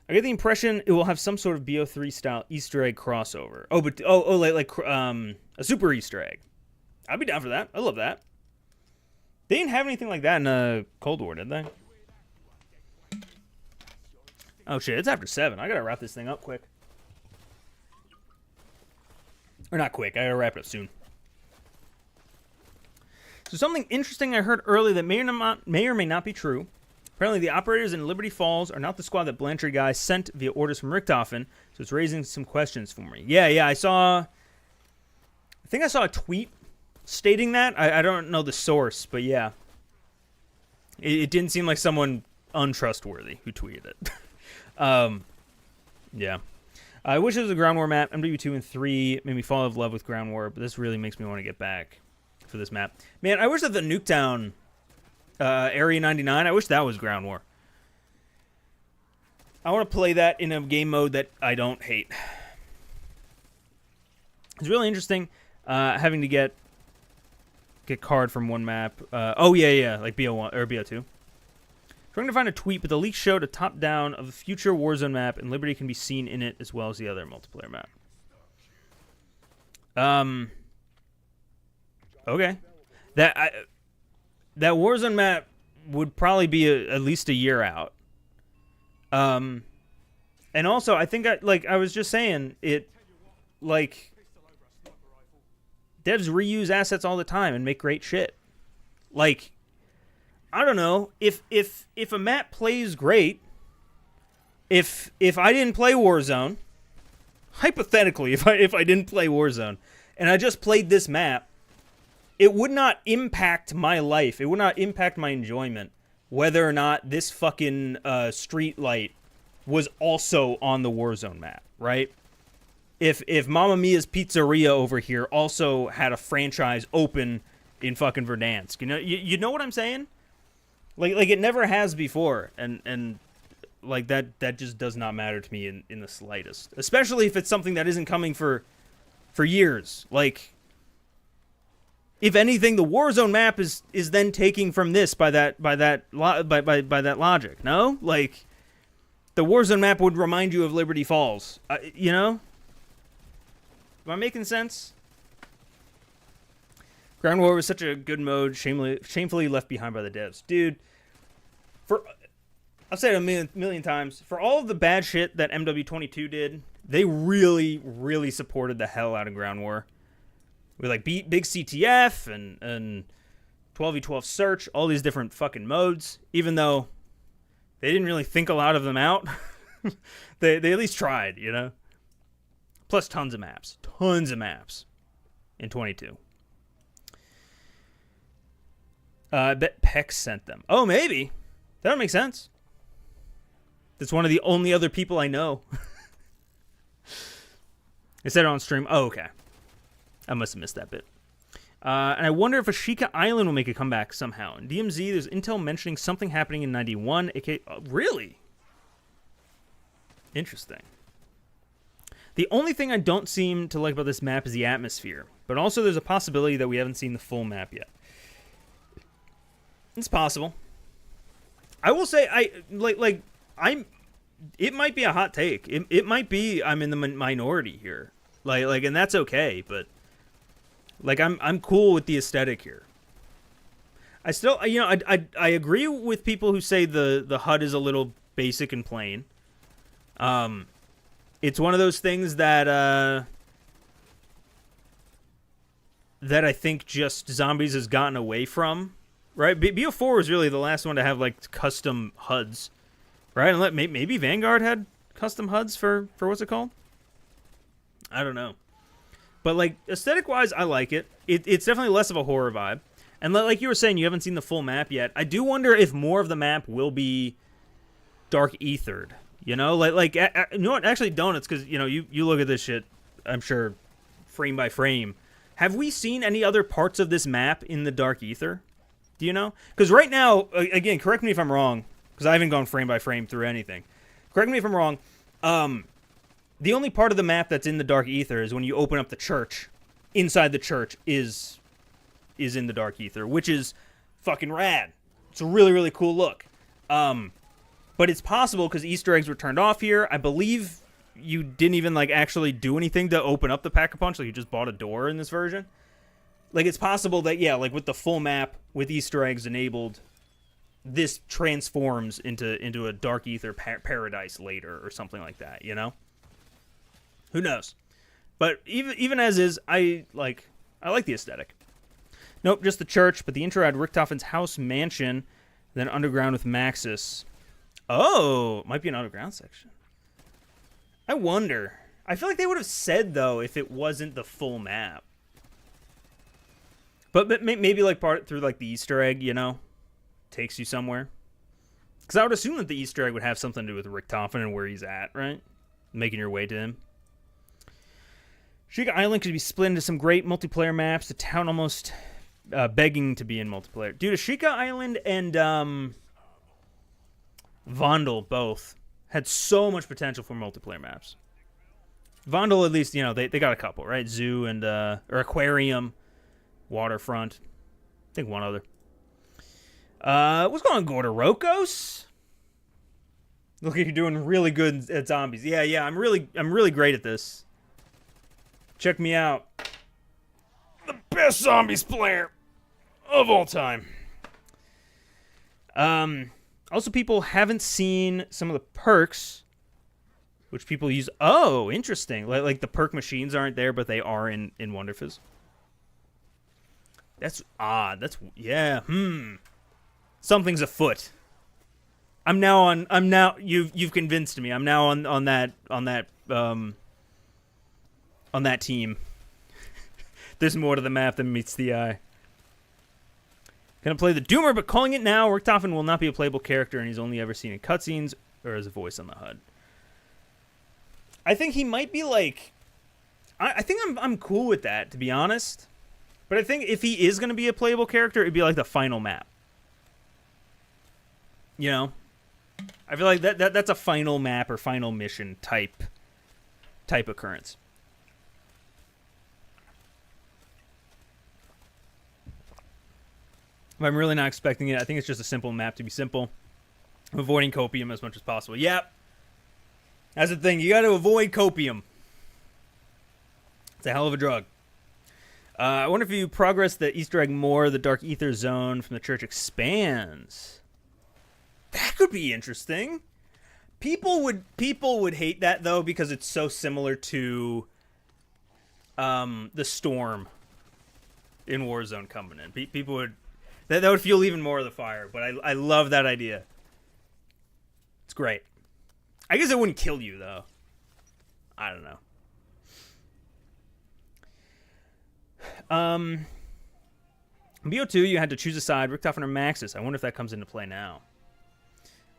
I get the impression it will have some sort of BO3 style Easter egg crossover. Oh, but like a super Easter egg. I'd be down for that. I love that. They didn't have anything like that in Cold War, did they? Oh shit, it's after 7. I gotta wrap this thing up quick. Or not quick. I gotta wrap it up soon. So something interesting I heard earlier that may or may not be true. Apparently, the operators in Liberty Falls are not the squad that Blanchard guy sent via orders from Richthofen, so it's raising some questions for me. Yeah, I think I saw a tweet stating that. I don't know the source, but yeah. It didn't seem like someone untrustworthy who tweeted it. Yeah. I wish it was a Ground War map. MW2 and 3 made me fall in love with Ground War, but this really makes me want to get back for this map. Man, I wish that the Nuketown Area 99, I wish that was Ground War. I want to play that in a game mode that I don't hate. It's really interesting having to get card from one map. Oh, yeah, like BO1 or BO2. Trying to find a tweet, but the leak showed a top-down of a future Warzone map, and Liberty can be seen in it as well as the other multiplayer map. Okay. That Warzone map would probably be at least a year out. And also, I think I was just saying it. like, devs reuse assets all the time and make great shit. Like, I don't know, if a map plays great, if I didn't play Warzone, hypothetically, if I didn't play Warzone and I just played this map, it would not impact my life. It would not impact my enjoyment whether or not this fucking street light was also on the Warzone map, right? If Mamma Mia's Pizzeria over here also had a franchise open in fucking Verdansk, you know what I'm saying? Like it never has before, and like that just does not matter to me in the slightest. Especially if it's something that isn't coming for years. Like, if anything, the Warzone map is then taking from this by that logic. No, like, the Warzone map would remind you of Liberty Falls. Am I making sense? Ground War was such a good mode, shamefully left behind by the devs, dude. I've said it a million times. For all of the bad shit that MW22 did, they really, really supported the hell out of Ground War. With like big CTF and 12v12 search, all these different fucking modes. Even though they didn't really think a lot of them out, they at least tried, Plus tons of maps in 22. I bet Pex sent them. Oh, maybe. That would make sense. That's one of the only other people I know. They said it on stream. Oh, okay. I must have missed that bit. And I wonder if Ashika Island will make a comeback somehow. In DMZ, there's intel mentioning something happening in 91. Really? Interesting. The only thing I don't seem to like about this map is the atmosphere. But also there's a possibility that we haven't seen the full map yet. It's possible. I will say, it might be a hot take. It might be I'm in the minority here. Like, and that's okay, but like, I'm cool with the aesthetic here. I still, I agree with people who say the HUD is a little basic and plain. It's one of those things that I think just Zombies has gotten away from, right? BO4 was really the last one to have like custom HUDs, right? And maybe Vanguard had custom HUDs for what's it called? I don't know. But like, aesthetic-wise, I like it. It's definitely less of a horror vibe. And like you were saying, you haven't seen the full map yet. I do wonder if more of the map will be dark ethered. You know what? Actually, don't. It's because, you look at this shit, I'm sure, frame by frame. Have we seen any other parts of this map in the dark ether? Do you know? Because right now, again, correct me if I'm wrong, because I haven't gone frame by frame through anything. Correct me if I'm wrong. The only part of the map that's in the dark ether is when you open up the church. Inside the church is in the dark ether, which is fucking rad. It's a really, really cool look. But it's possible because Easter eggs were turned off here. I believe you didn't even actually do anything to open up the Pack-a-Punch. Like, you just bought a door in this version. Like, it's possible that, with the full map with Easter eggs enabled, this transforms into a dark ether paradise later or something like that, Who knows? But even as is, I like the aesthetic. Nope, just the church, but the intro had Richthofen's house mansion, then underground with Maxis. Oh, might be an underground section. I wonder. I feel like they would have said, though, if it wasn't the full map. But maybe part through the Easter egg, takes you somewhere. Because I would assume that the Easter egg would have something to do with Richthofen and where he's at, right? Making your way to him. Sheikah Island could be split into some great multiplayer maps. The town almost begging to be in multiplayer. Dude, Sheikah Island and Vondel both had so much potential for multiplayer maps. Vondel, at least, they got a couple, right? Zoo and or Aquarium, Waterfront. I think one other. What's going on, Gordorokos? Look, you're doing really good at zombies. Yeah, I'm really great at this. Check me out. The best zombies player of all time. Also, people haven't seen some of the perks which people use. Oh, interesting. Like the perk machines aren't there, but they are in Wonder Fizz. That's odd. Yeah. Something's afoot. You've convinced me. I'm now on that team. There's more to the map than meets the eye. Gonna play the Doomer, but calling it now. Richtofen will not be a playable character, and he's only ever seen in cutscenes or as a voice on the HUD. I think he might be like. I think I'm cool with that, to be honest. But I think if he is gonna be a playable character, it'd be like the final map. You know, I feel like that's a final map or final mission type occurrence. If I'm really not expecting it, I think it's just a simple map to be simple. I'm avoiding copium as much as possible. Yep. That's the thing. You got to avoid copium. It's a hell of a drug. I wonder if you progress the Easter egg more, the Dark Ether Zone from the church expands. That could be interesting. People would hate that, though, because it's so similar to the Storm in Warzone coming in. People would... That would fuel even more of the fire, but I love that idea. It's great. I guess it wouldn't kill you, though. I don't know. BO2, you had to choose a side, Richtofen or Maxis. I wonder if that comes into play now.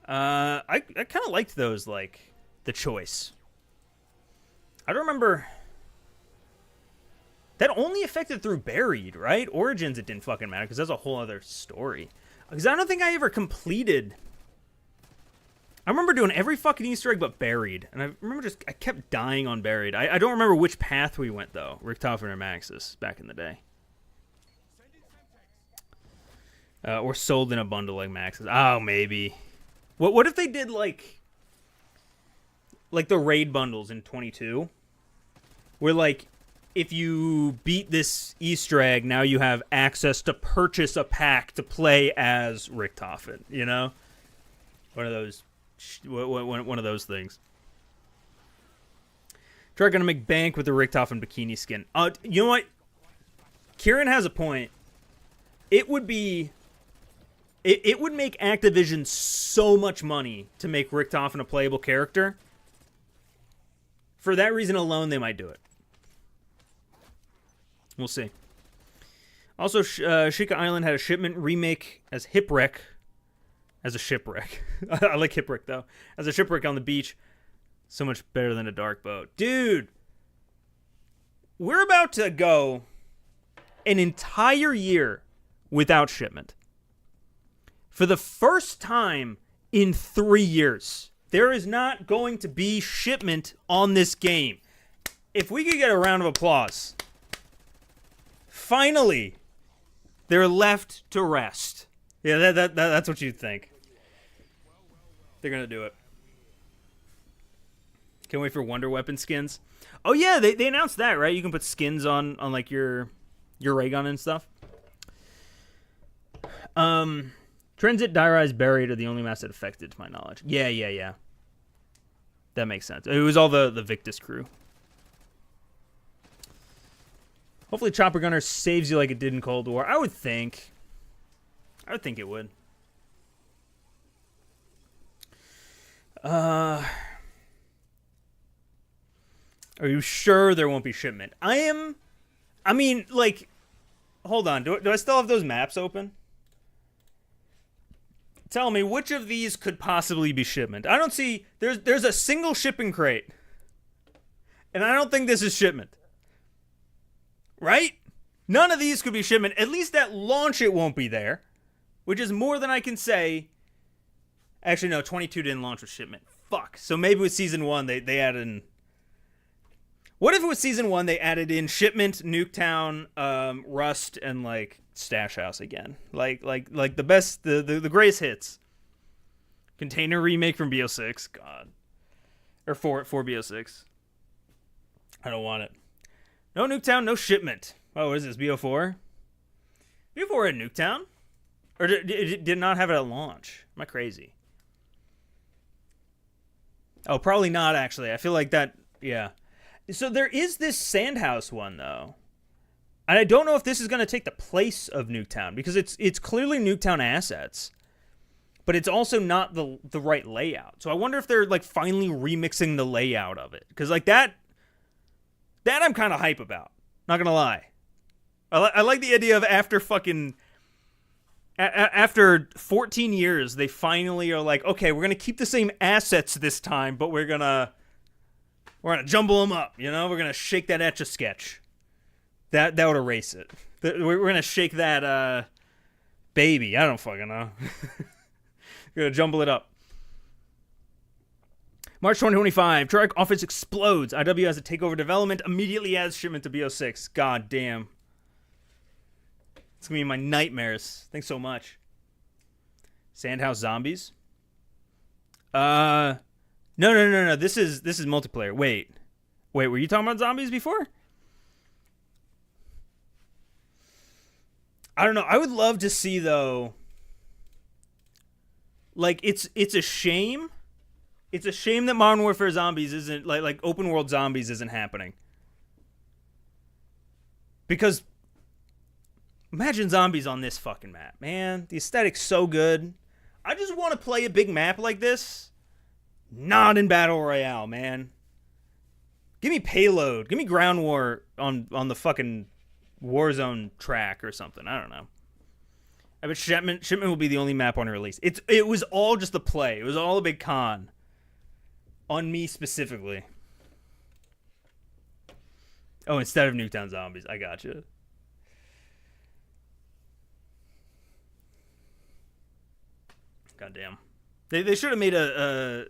I kind of liked those, like, the choice. I don't remember... That only affected through Buried, right? Origins, it didn't fucking matter, because that's a whole other story. Because I don't think I ever completed... I remember doing every fucking Easter egg but Buried. And I remember I kept dying on Buried. I don't remember which path we went, though. Richtofen or Maxis, back in the day. Or sold in a bundle like Maxis. Oh, maybe. What if they did, like the raid bundles in 22? Where, like... If you beat this Easter egg, now you have access to purchase a pack to play as Richtofen. You know, one of those things. Try gonna make bank with the Richtofen bikini skin. You know what? Kieran has a point. It would be. It would make Activision so much money to make Richtofen a playable character. For that reason alone, they might do it. We'll see. Also, Sheikah Island had a shipment remake as Hipwreck. As a shipwreck. I like Hipwreck, though. As a shipwreck on the beach. So much better than a dark boat. Dude! We're about to go an entire year without shipment. For the first time in 3 years. There is not going to be shipment on this game. If we could get a round of applause... Finally, they're left to rest. Yeah, that's what you'd think. They're going to do it. Can't wait for Wonder Weapon skins. Oh, yeah, they announced that, right? You can put skins on like, your ray gun and stuff. Transit, Die Rise, Buried are the only maps that affected, to my knowledge. Yeah. That makes sense. It was all the Victus crew. Hopefully Chopper Gunner saves you like it did in Cold War. I would think it would. Are you sure there won't be shipment? I mean, like, hold on. Do I still have those maps open? Tell me, which of these could possibly be shipment? I don't see... There's a single shipping crate. And I don't think this is shipment. Right? None of these could be shipment. At least at launch it won't be there. Which is more than I can say. Actually, no. 22 didn't launch with shipment. Fuck. So maybe with Season 1, they added in... What if with Season 1, they added in shipment, Nuketown, Rust, and, like, Stash House again? Like the best... The greatest hits. Container remake from BO6. God. Or for BO6. I don't want it. No Nuketown, no shipment. Oh, what is this, BO4? BO4 had Nuketown? Or did it not have it at launch? Am I crazy? Oh, probably not, actually. I feel like that, yeah. So there is this Sandhouse one, though. And I don't know if this is going to take the place of Nuketown, because it's clearly Nuketown assets, but it's also not the right layout. So I wonder if they're, like, finally remixing the layout of it. Because, like, that I'm kind of hype about. Not going to lie. I like the idea of after 14 years, they finally are like, okay, we're going to keep the same assets this time, but we're going to jumble them up, you know? We're going to shake that Etch-a-Sketch. That would erase it. We're going to shake that baby. I don't fucking know. We're going to jumble it up. March 2025, Treyarch office explodes. IW has to take over development, immediately adds shipment to BO6. God damn. It's going to be my nightmares. Thanks so much. Sandhouse Zombies? No. This is multiplayer. Wait, were you talking about zombies before? I don't know. I would love to see, though. Like, it's a shame. It's a shame that Modern Warfare Zombies isn't, like open world zombies isn't happening. Because imagine zombies on this fucking map, man. The aesthetic's so good. I just want to play a big map like this. Not in Battle Royale, man. Give me Payload. Give me Ground War on the fucking Warzone track or something. I don't know. I bet Shipment will be the only map on release. It was all just the play. It was all a big con. On me specifically. Oh, instead of Nuketown Zombies. I gotcha. Goddamn. They should have made a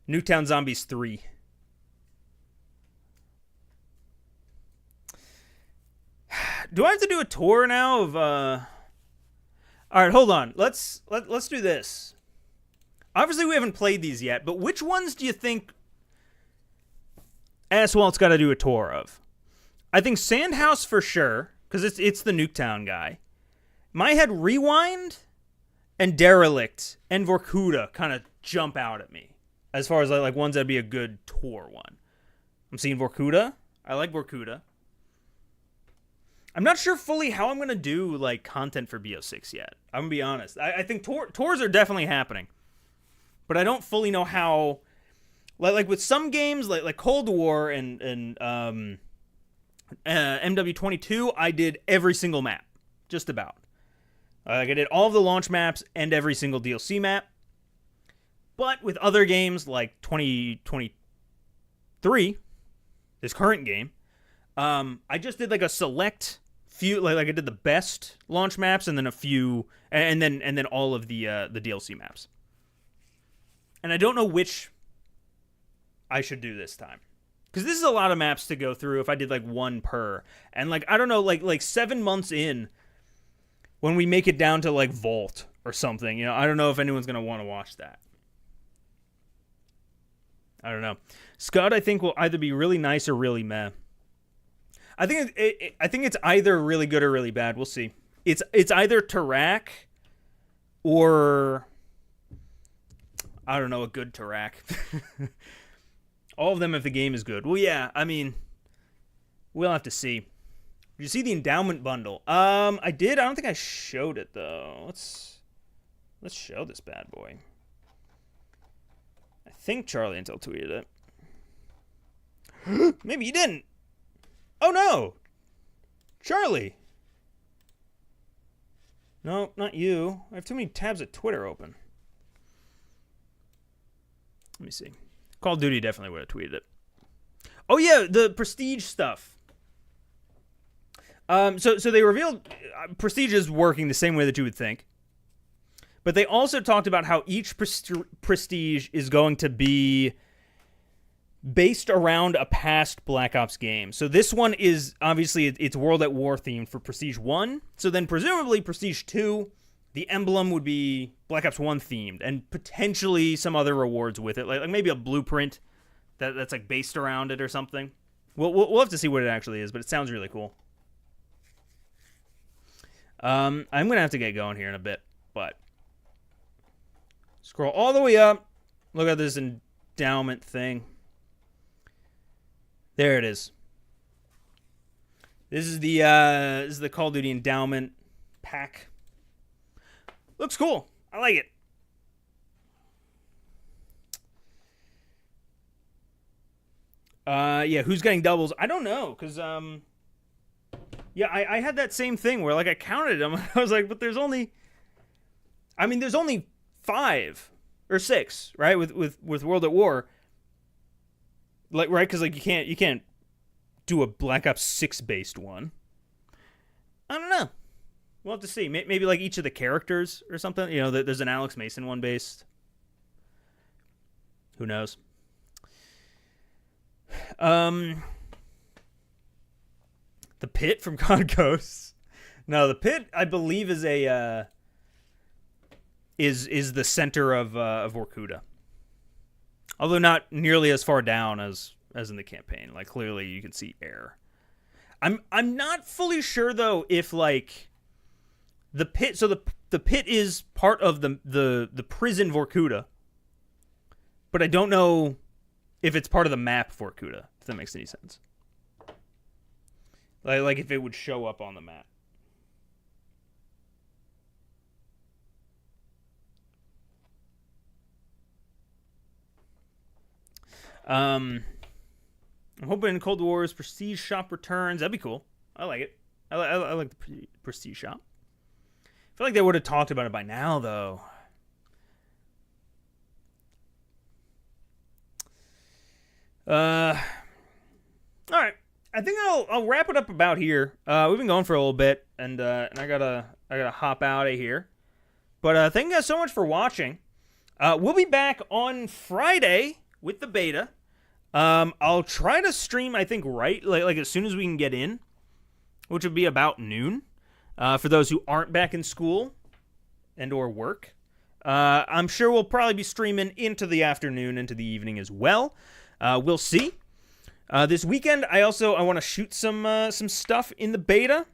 Nuketown Zombies 3. Do I have to do a tour now of all right, hold on. Let's do this. Obviously we haven't played these yet, but which ones do you think Asswalt's got to do a tour of? I think Sandhouse for sure, because it's the Nuketown guy. My head Rewind and Derelict and Vorkuta kind of jump out at me as far as like ones that'd be a good tour one. I'm seeing Vorkuta. I like Vorkuta. I'm not sure fully how I'm going to do like content for BO6 yet. I'm going to be honest. I think tours are definitely happening. But I don't fully know how, like with some games like Cold War and MW22, I did every single map, just about. Like I did all of the launch maps and every single DLC map. But with other games like 2023, this current game, I just did like a select few, like I did the best launch maps and then a few, and then all of the DLC maps. And I don't know which I should do this time. Because this is a lot of maps to go through if I did like one per. And like, I don't know, like 7 months in, when we make it down to like Vault or something, you know, I don't know if anyone's going to want to watch that. I don't know. Scud, I think, will either be really nice or really meh. I think it's either really good or really bad. We'll see. It's either Tarak or I don't know, a good Tarak. All of them if the game is good. Well, yeah, I mean, we'll have to see. Did you see the endowment bundle? I did. I don't think I showed it though. Let's show this bad boy. I think Charlie Intel tweeted it. Maybe he didn't. Oh no, Charlie. No, not you. I have too many tabs of Twitter open. Let me see. Call of Duty definitely would have tweeted it. Oh yeah, the Prestige stuff. So they revealed Prestige is working the same way that you would think. But they also talked about how each Prestige is going to be based around a past Black Ops game. So this one is obviously it's World at War themed for Prestige 1. So then presumably Prestige 2, the emblem would be Black Ops 1 themed and potentially some other rewards with it, like maybe a blueprint that's like based around it or something. We'll have to see what it actually is, but it sounds really cool. I'm going to have to get going here in a bit, but scroll all the way up. Look at this endowment thing. There it is. This is the Call of Duty endowment pack. Looks cool. I like it. Yeah, who's getting doubles? I don't know, because yeah, I had that same thing where like I counted them. I was like, but there's only 5 or 6, right? With World at War, like, right? Because like you can't do a Black Ops 6 based one. I don't know. We'll have to see. Maybe like each of the characters or something. You know, there's an Alex Mason one based. Who knows? The Pit from COD Ghosts. No, the Pit, I believe, is a is the center of Vorkuta. Although not nearly as far down as in the campaign. Like, clearly you can see air. I'm not fully sure though if like the Pit, so the Pit is part of the prison Vorkuta. But I don't know if it's part of the map Vorkuta, if that makes any sense. Like if it would show up on the map. I'm hoping Cold War's Prestige Shop returns. That'd be cool. I like it. I like the Prestige Shop. I feel like they would have talked about it by now, though. All right. I think I'll wrap it up about here. We've been going for a little bit, and I gotta hop out of here. But thank you guys so much for watching. We'll be back on Friday with the beta. I'll try to stream, I think, like as soon as we can get in, which would be about noon. For those who aren't back in school and or work, I'm sure we'll probably be streaming into the afternoon, into the evening as well. We'll see. This weekend, I want to shoot some stuff in the beta.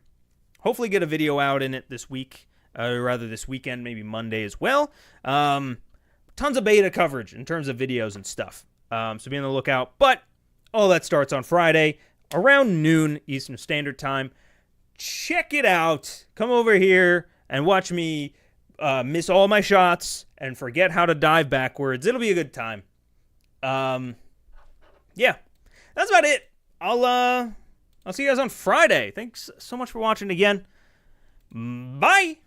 Hopefully, get a video out in it this week, rather this weekend, maybe Monday as well. Tons of beta coverage in terms of videos and stuff. So be on the lookout. But all that starts on Friday around noon Eastern Standard Time. Check it out. Come over here and watch me miss all my shots and forget how to dive backwards. It'll be a good time. Yeah, that's about it. I'll see you guys on Friday. Thanks so much for watching again. Bye.